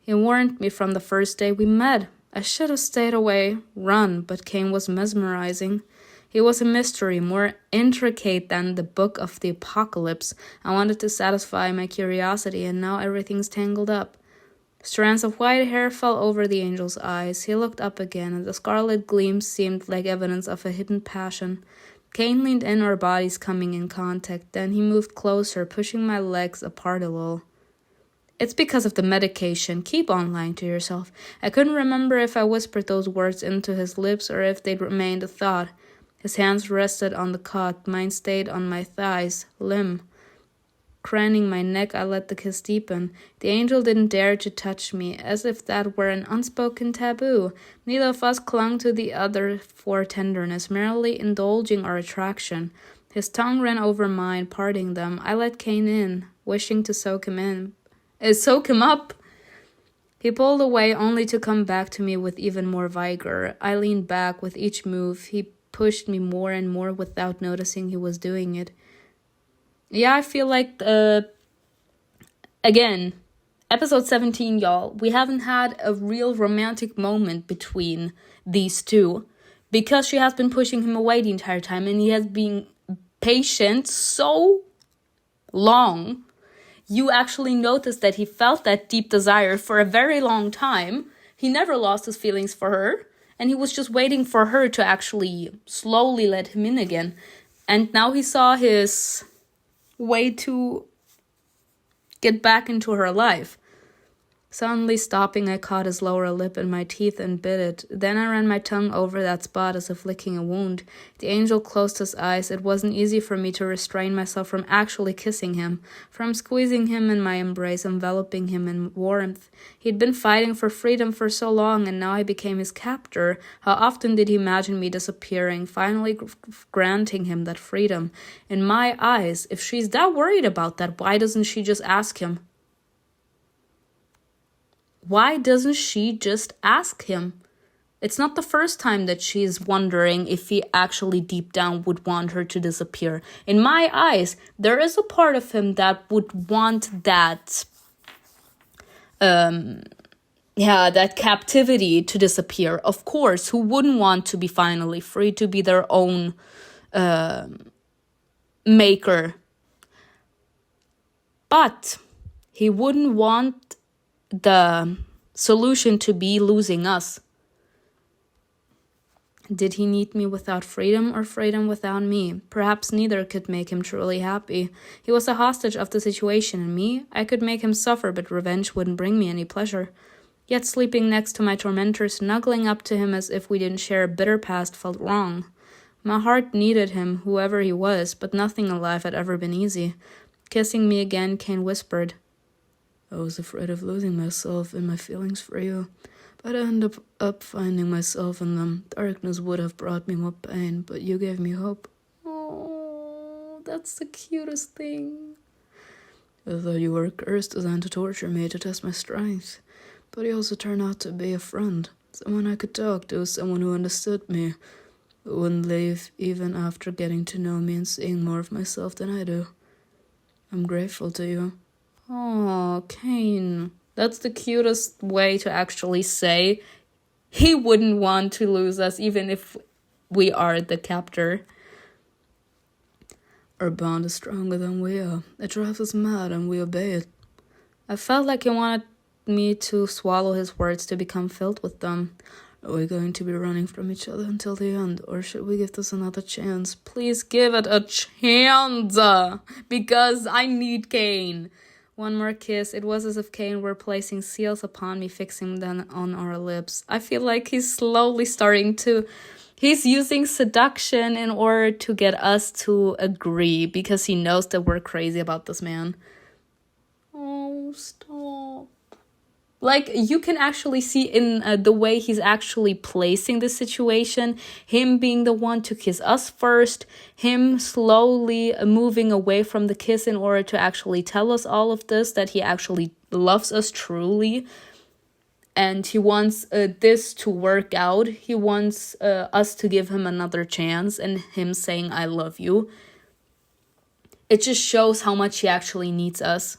he warned me from the first day we met. I should have stayed away, run, but CAIN was mesmerizing. He was a mystery, more intricate than the Book of the Apocalypse. I wanted to satisfy my curiosity, and now everything's tangled up. Strands of white hair fell over the angel's eyes. He looked up again, and the scarlet gleam seemed like evidence of a hidden passion. CAIN leaned in, our bodies coming in contact. Then he moved closer, pushing my legs apart a little. It's because of the medication. Keep on lying to yourself. I couldn't remember if I whispered those words into his lips or if they'd remained a thought. His hands rested on the cot. Mine stayed on my thighs, limb. Craning my neck, I let the kiss deepen. The angel didn't dare to touch me, as if that were an unspoken taboo. Neither of us clung to the other for tenderness, merely indulging our attraction. His tongue ran over mine, parting them. I let CAIN in, wishing to soak him up. He pulled away, only to come back to me with even more vigor. I leaned back with each move. He pushed me more and more without noticing he was doing it. Yeah, I feel like, again, episode 17, y'all, we haven't had a real romantic moment between these two because she has been pushing him away the entire time and he has been patient so long. You actually notice that he felt that deep desire for a very long time. He never lost his feelings for her, and he was just waiting for her to actually slowly let him in again. And now he saw his way to get back into her life. Suddenly stopping, I caught his lower lip in my teeth and bit it. Then I ran my tongue over that spot as if licking a wound. The angel closed his eyes. It wasn't easy for me to restrain myself from actually kissing him, from squeezing him in my embrace, enveloping him in warmth. He'd been fighting for freedom for so long, and now I became his captor. How often did he imagine me disappearing, finally granting him that freedom? In my eyes, if she's that worried about that, why doesn't she just ask him? Why doesn't she just ask him? It's not the first time that she's wondering if he actually deep down would want her to disappear. In my eyes, there is a part of him that would want that, that captivity to disappear. Of course, who wouldn't want to be finally free, to be their own maker? But he wouldn't want the solution to be losing us. Did he need me without freedom or freedom without me? Perhaps neither could make him truly happy. He was a hostage of the situation, and me, I could make him suffer, but revenge wouldn't bring me any pleasure. Yet sleeping next to my tormentor, snuggling up to him as if we didn't share a bitter past, felt wrong. My heart needed him, whoever he was, but nothing in life had ever been easy. Kissing me again, CAIN whispered, I was afraid of losing myself and my feelings for you, but I ended up finding myself in them. Darkness would have brought me more pain, but you gave me hope. Oh, that's the cutest thing. I thought you were a curse designed to torture me to test my strength. But you also turned out to be a friend. Someone I could talk to, someone who understood me. Who wouldn't leave even after getting to know me and seeing more of myself than I do. I'm grateful to you. Oh, CAIN. That's the cutest way to actually say he wouldn't want to lose us even if we are the captor. Our bond is stronger than we are. It drives us mad and we obey it. I felt like he wanted me to swallow his words to become filled with them. Are we going to be running from each other until the end, or should we give this another chance? Please give it a chance, because I need CAIN. One more kiss. It was as if CAIN were placing seals upon me, fixing them on our lips. I feel like he's slowly starting to... He's using seduction in order to get us to agree, because he knows that we're crazy about this man. Oh, stop. Like, you can actually see in the way he's actually placing the situation, him being the one to kiss us first, him slowly moving away from the kiss in order to actually tell us all of this, that he actually loves us truly. And he wants this to work out. He wants us to give him another chance, and him saying, I love you. It just shows how much he actually needs us.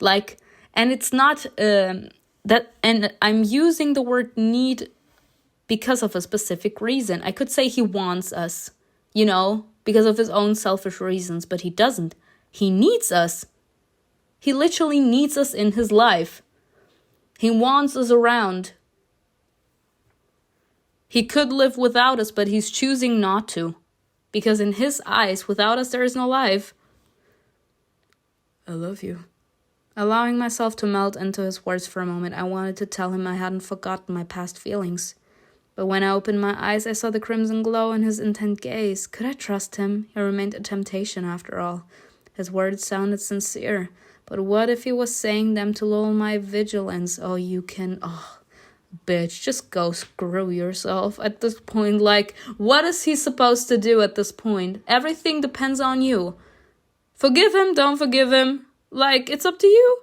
Like, and it's not that, and I'm using the word need because of a specific reason. I could say he wants us, because of his own selfish reasons, but he doesn't. He needs us. He literally needs us in his life. He wants us around. He could live without us, but he's choosing not to. Because in his eyes, without us, there is no life. I love you. Allowing myself to melt into his words for a moment, I wanted to tell him I hadn't forgotten my past feelings. But when I opened my eyes, I saw the crimson glow in his intent gaze. Could I trust him? He remained a temptation after all. His words sounded sincere. But what if he was saying them to lull my vigilance? Bitch, just go screw yourself at this point. Like, what is he supposed to do at this point? Everything depends on you. Forgive him, don't forgive him. Like, it's up to you.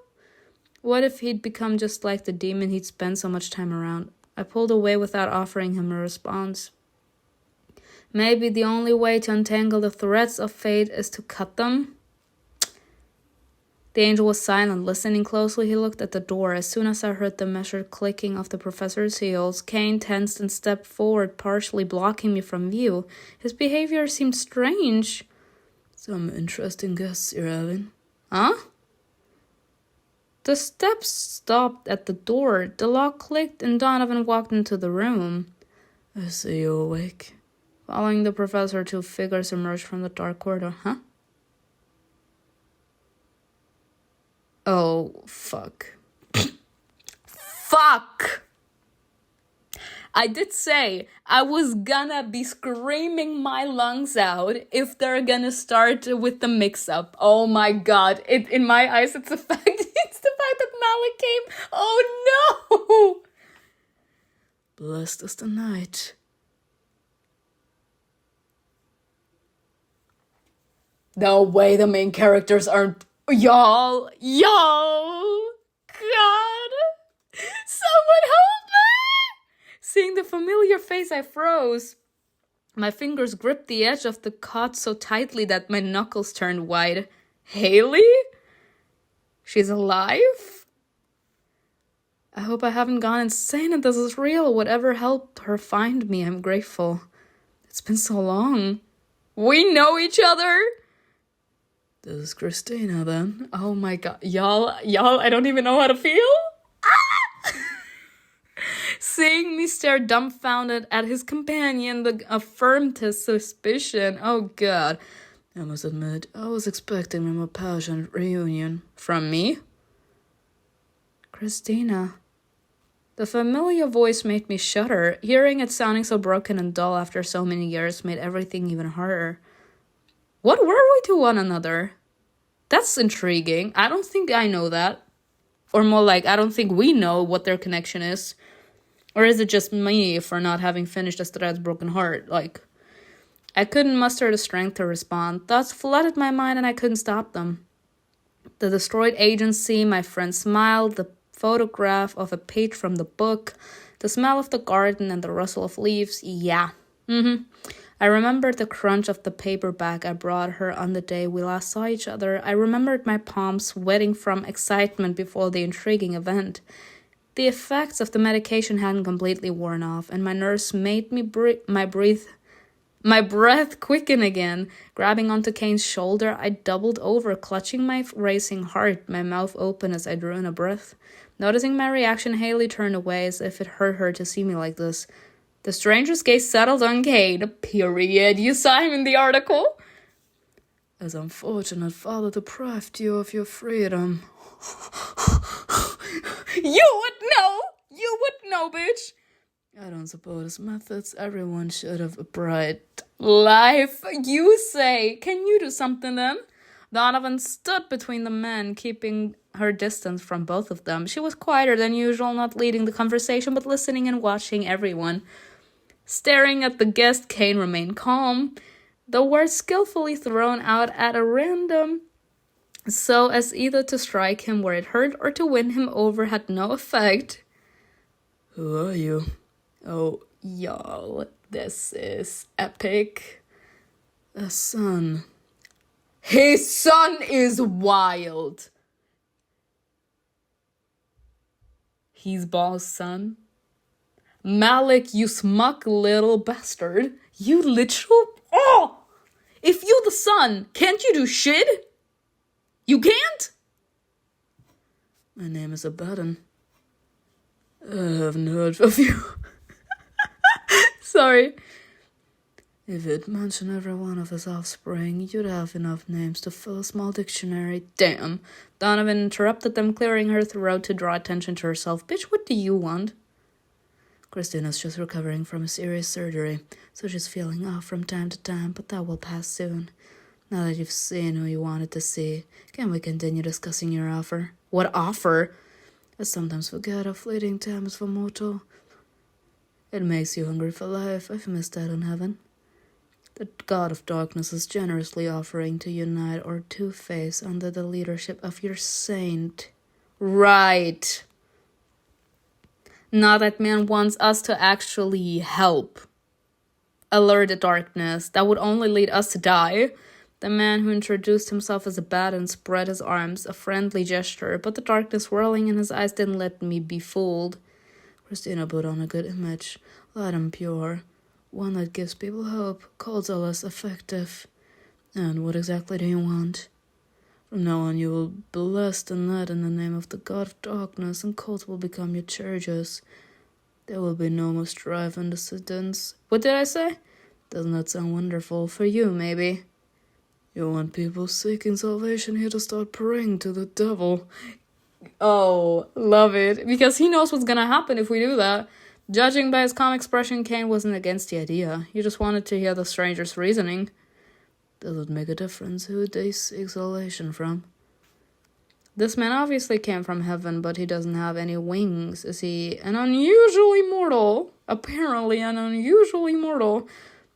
What if he'd become just like the demon he'd spent so much time around? I pulled away without offering him a response. Maybe the only way to untangle the threads of fate is to cut them? The angel was silent. Listening closely, he looked at the door. As soon as I heard the measured clicking of the professor's heels, CAIN tensed and stepped forward, partially blocking me from view. His behavior seemed strange. Some interesting guests you're having. Huh? The steps stopped at the door. The lock clicked and Donovan walked into the room. I see you awake. Following the professor, two figures emerged from the dark corridor. Huh? Oh, fuck. Fuck! I did say I was gonna be screaming my lungs out if they're gonna start with the mix-up. Oh my god. In my eyes, it's the fact that Malik came. Oh no! Blessed is the night. No way the main characters aren't... Y'all, God, someone help me! Seeing the familiar face, I froze. My fingers gripped the edge of the cot so tightly that my knuckles turned white. Haley? She's alive? I hope I haven't gone insane and this is real. Whatever helped her find me, I'm grateful. It's been so long. We know each other? This is Christina, then. Oh my god. Y'all, I don't even know how to feel. Seeing me stare dumbfounded at his companion affirmed his suspicion. Oh god. I must admit, I was expecting a more passionate reunion. From me? Christina. The familiar voice made me shudder. Hearing it sounding so broken and dull after so many years made everything even harder. What were we to one another? That's intriguing. I don't think I know that. Or more like, I don't think we know what their connection is. Or is it just me for not having finished Estrad's broken heart? Like, I couldn't muster the strength to respond. Thoughts flooded my mind and I couldn't stop them. The destroyed agency, my friend smiled, the photograph of a page from the book, the smell of the garden and the rustle of leaves. Yeah. I remembered the crunch of the paperback I brought her on the day we last saw each other. I remembered my palms sweating from excitement before the intriguing event. The effects of the medication hadn't completely worn off, and my nurse made me my breath quicken again. Grabbing onto CAIN's shoulder, I doubled over, clutching my racing heart, my mouth open as I drew in a breath. Noticing my reaction, Haley turned away as if it hurt her to see me like this. The stranger's gaze settled on CAIN. Period. You saw him in the article? As unfortunate father deprived you of your freedom. You would know! You would know, bitch! I don't support his methods. Everyone should have a bright life. You say. Can you do something then? Donovan stood between the men, keeping her distance from both of them. She was quieter than usual, not leading the conversation, but listening and watching everyone. Staring at the guest, CAIN remained calm, the words skillfully thrown out at a random, so as either to strike him where it hurt or to win him over had no effect. Who are you? Oh, y'all, this is epic. A son. His son is wild. He's boss' son. Malik, you smug little bastard. You literal... Oh! If you the son, can't you do shit? You can't? My name is Abaddon. I haven't heard of you. Sorry. If you'd mention every one of his offspring, you'd have enough names to fill a small dictionary. Damn. Donovan interrupted them, clearing her throat to draw attention to herself. Bitch, what do you want? Christina's just recovering from a serious surgery, so she's feeling off from time to time, but that will pass soon. Now that you've seen who you wanted to see, can we continue discussing your offer? What offer? I sometimes forget how fleeting time is for mortal. It makes you hungry for life. I've missed out on heaven. The God of Darkness is generously offering to unite our two-face under the leadership of your saint. Right. Now that man wants us to actually help. Alert the darkness. That would only lead us to die. The man who introduced himself as a bat and spread his arms, a friendly gesture, but the darkness swirling in his eyes didn't let me be fooled. Christina put on a good image, light and pure, one that gives people hope, colds are less effective. And what exactly do you want? From now on you will bless the night in the name of the God of Darkness, and cults will become your churches. There will be no more strife and dissidence. What did I say? Doesn't that sound wonderful? For you, maybe. You want people seeking salvation here to start praying to the devil. Oh, love it. Because he knows what's gonna happen if we do that. Judging by his calm expression, CAIN wasn't against the idea. He just wanted to hear the stranger's reasoning. Does it make a difference who they seek salvation from? This man obviously came from heaven, but he doesn't have any wings. Is he an unusually mortal? Apparently an unusually mortal.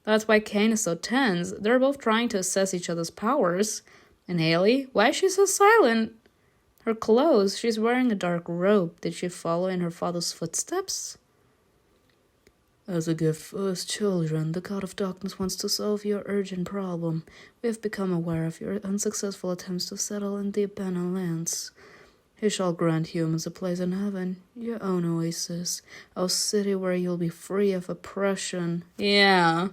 That's why CAIN is so tense. They're both trying to assess each other's powers. And Haley? Why is she so silent? Her clothes. She's wearing a dark robe. Did she follow in her father's footsteps? As a gift for his children, the God of Darkness wants to solve your urgent problem. We have become aware of your unsuccessful attempts to settle in the abandoned lands. He shall grant humans a place in heaven, your own oasis, a city where you'll be free of oppression. Yeah.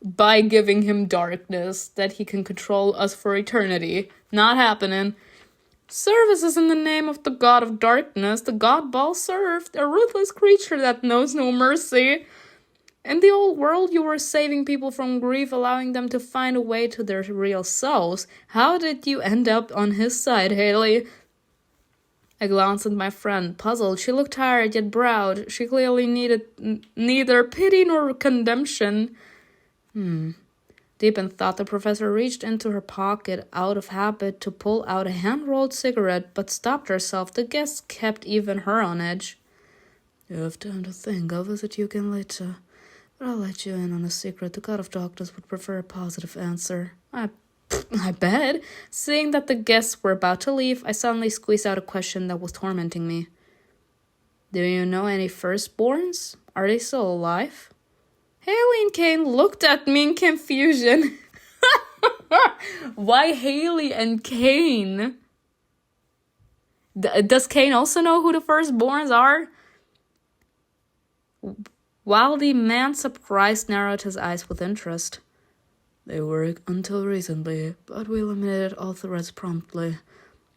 By giving him darkness, that he can control us for eternity. Not happening. Service is in the name of the God of Darkness, the God Baal served, a ruthless creature that knows no mercy. In the old world, you were saving people from grief, allowing them to find a way to their real selves. How did you end up on his side, Haley? I glanced at my friend, puzzled. She looked tired, yet proud. She clearly needed neither pity nor condemnation. Deep in thought, the professor reached into her pocket out of habit to pull out a hand-rolled cigarette, but stopped herself. The guest kept even her on edge. You have time to think. I'll visit you again later. But I'll let you in on a secret. The God of Darkness would prefer a positive answer. I I bet. Seeing that the guests were about to leave, I suddenly squeezed out a question that was tormenting me. Do you know any firstborns? Are they still alive? Haley and CAIN looked at me in confusion. Why Haley and CAIN? Does CAIN also know who the firstborns are? While the man surprised narrowed his eyes with interest. They were until recently, but we eliminated all threats promptly.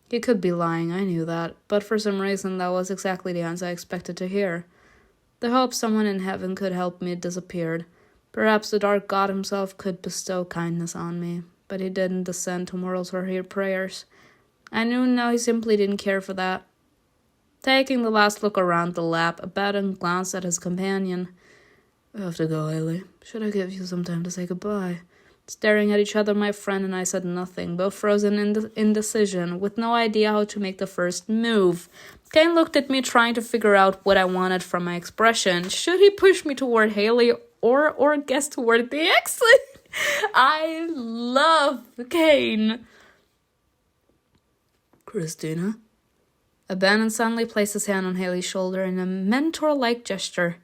He could be lying, I knew that, but for some reason that was exactly the answer I expected to hear. The hope someone in heaven could help me disappeared. Perhaps the dark god himself could bestow kindness on me, but he didn't descend to mortals or hear prayers. I knew now he simply didn't care for that. Taking the last look around the lab, Abaddon glanced at his companion. We have to go, Haley. Should I give you some time to say goodbye? Staring at each other, my friend and I said nothing, both frozen in indecision, with no idea how to make the first move. CAIN looked at me, trying to figure out what I wanted from my expression. Should he push me toward Haley or guess toward the exit? I love CAIN. Christina? Abaddon suddenly placed his hand on Haley's shoulder in a mentor-like gesture.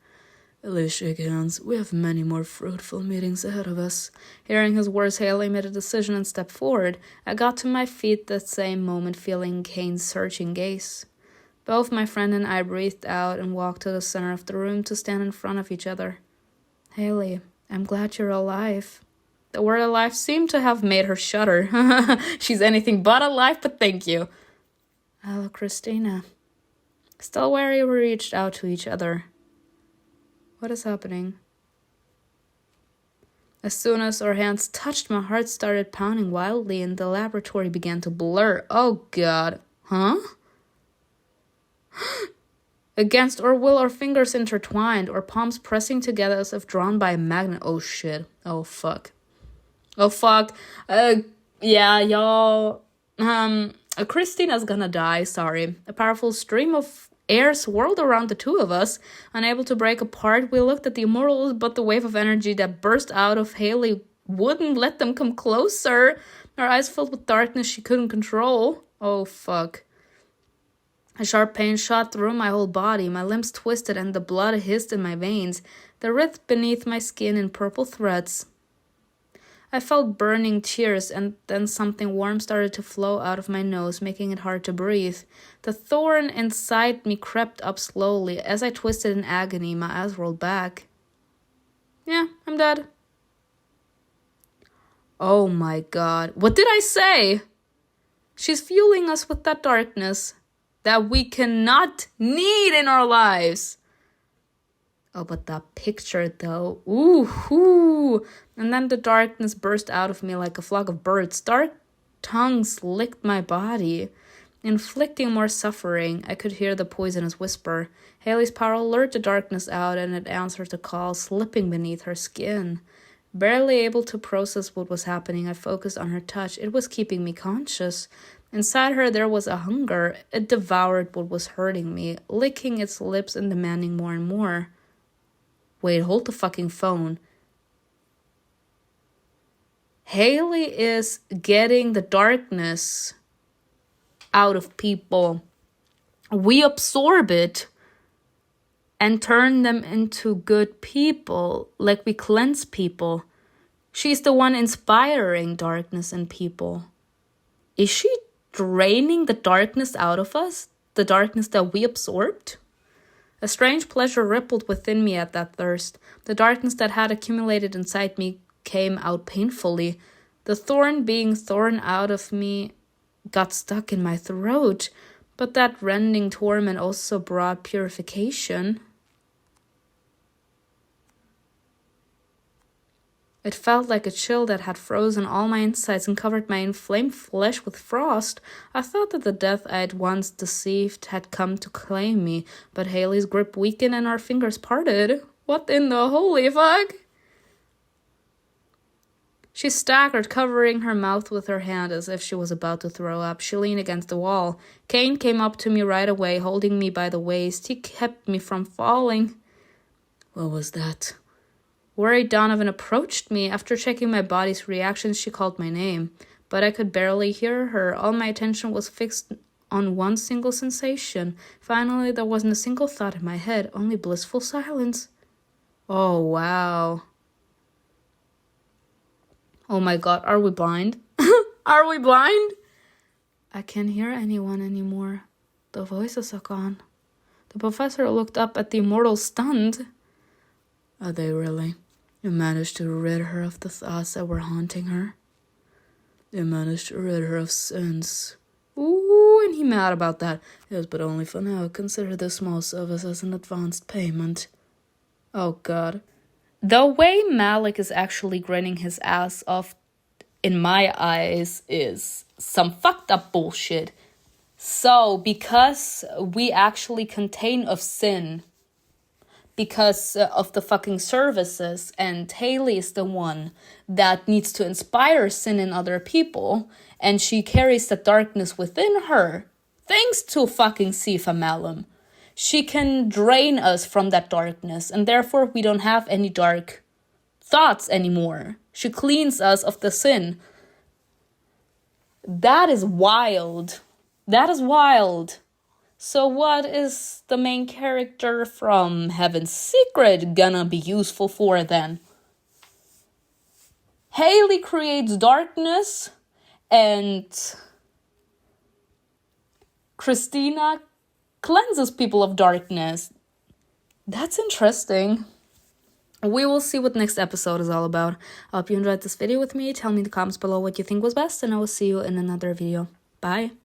Let's shake hands. We have many more fruitful meetings ahead of us. Hearing his words, Haley made a decision and stepped forward. I got to my feet that same moment, feeling CAIN's searching gaze. Both my friend and I breathed out and walked to the center of the room to stand in front of each other. Haley, I'm glad you're alive. The word alive seemed to have made her shudder. She's anything but alive, but thank you. Hello, Christina. Still wary, we reached out to each other. What is happening? As soon as our hands touched, my heart started pounding wildly and the laboratory began to blur. Oh, God. Huh? Against our will, our fingers intertwined, our palms pressing together as if drawn by a magnet. Oh, shit. Oh, fuck. Oh, fuck. Yeah, y'all. Christina's gonna die, sorry. A powerful stream of air swirled around the two of us. Unable to break apart, we looked at the immortals, but the wave of energy that burst out of Haley wouldn't let them come closer. Her eyes filled with darkness she couldn't control. Oh, fuck. A sharp pain shot through my whole body. My limbs twisted and the blood hissed in my veins. The writhed beneath my skin in purple threads. I felt burning tears, and then something warm started to flow out of my nose, making it hard to breathe. The thorn inside me crept up slowly. As I twisted in agony, my eyes rolled back. Yeah, I'm dead. Oh my God. What did I say? She's fueling us with that darkness that we cannot need in our lives. Oh, but that picture, though. Ooh. And then the darkness burst out of me like a flock of birds. Dark tongues licked my body, inflicting more suffering. I could hear the poisonous whisper. Haley's power lured the darkness out, and it answered the call, slipping beneath her skin. Barely able to process what was happening, I focused on her touch. It was keeping me conscious. Inside her, there was a hunger. It devoured what was hurting me, licking its lips and demanding more and more. Wait, hold the fucking phone. Haley is getting the darkness out of people. We absorb it and turn them into good people, like we cleanse people. She's the one inspiring darkness in people. Is she draining the darkness out of us? The darkness that we absorbed? A strange pleasure rippled within me at that thirst. The darkness that had accumulated inside me came out painfully. The thorn being torn out of me got stuck in my throat, but that rending torment also brought purification. It felt like a chill that had frozen all my insides and covered my inflamed flesh with frost. I thought that the death I'd once deceived had come to claim me, but Haley's grip weakened and our fingers parted. What in the holy fuck? She staggered, covering her mouth with her hand as if she was about to throw up. She leaned against the wall. CAIN came up to me right away, holding me by the waist. He kept me from falling. What was that? Worried, Donovan approached me. After checking my body's reactions, she called my name. but I could barely hear her. All my attention was fixed on one single sensation. Finally, there wasn't a single thought in my head, only blissful silence. Oh, wow. Oh my god, are we blind? Are we blind? I can't hear anyone anymore. The voices are gone. The professor looked up at the immortal, stunned. Are they really? You managed to rid her of the thoughts that were haunting her? You managed to rid her of sins. Ooh, and he mad about that. Yes, but only for now. Consider this small service as an advanced payment. Oh god. The way Malik is actually grinning his ass off, in my eyes, is some fucked up bullshit. So, because we actually contain of sin, because of the fucking services, and Haley is the one that needs to inspire sin in other people, and she carries the darkness within her, thanks to fucking Sifa Malum. She can drain us from that darkness, and therefore we don't have any dark thoughts anymore. She cleans us of the sin. That is wild. That is wild. So what is the main character from Heaven's Secret gonna be useful for then? Haley creates darkness and Christina cleanses people of darkness. That's interesting. We will see what next episode is all about. I hope you enjoyed this video with me. Tell me in the comments below what you think was best, and I will see you in another video. Bye.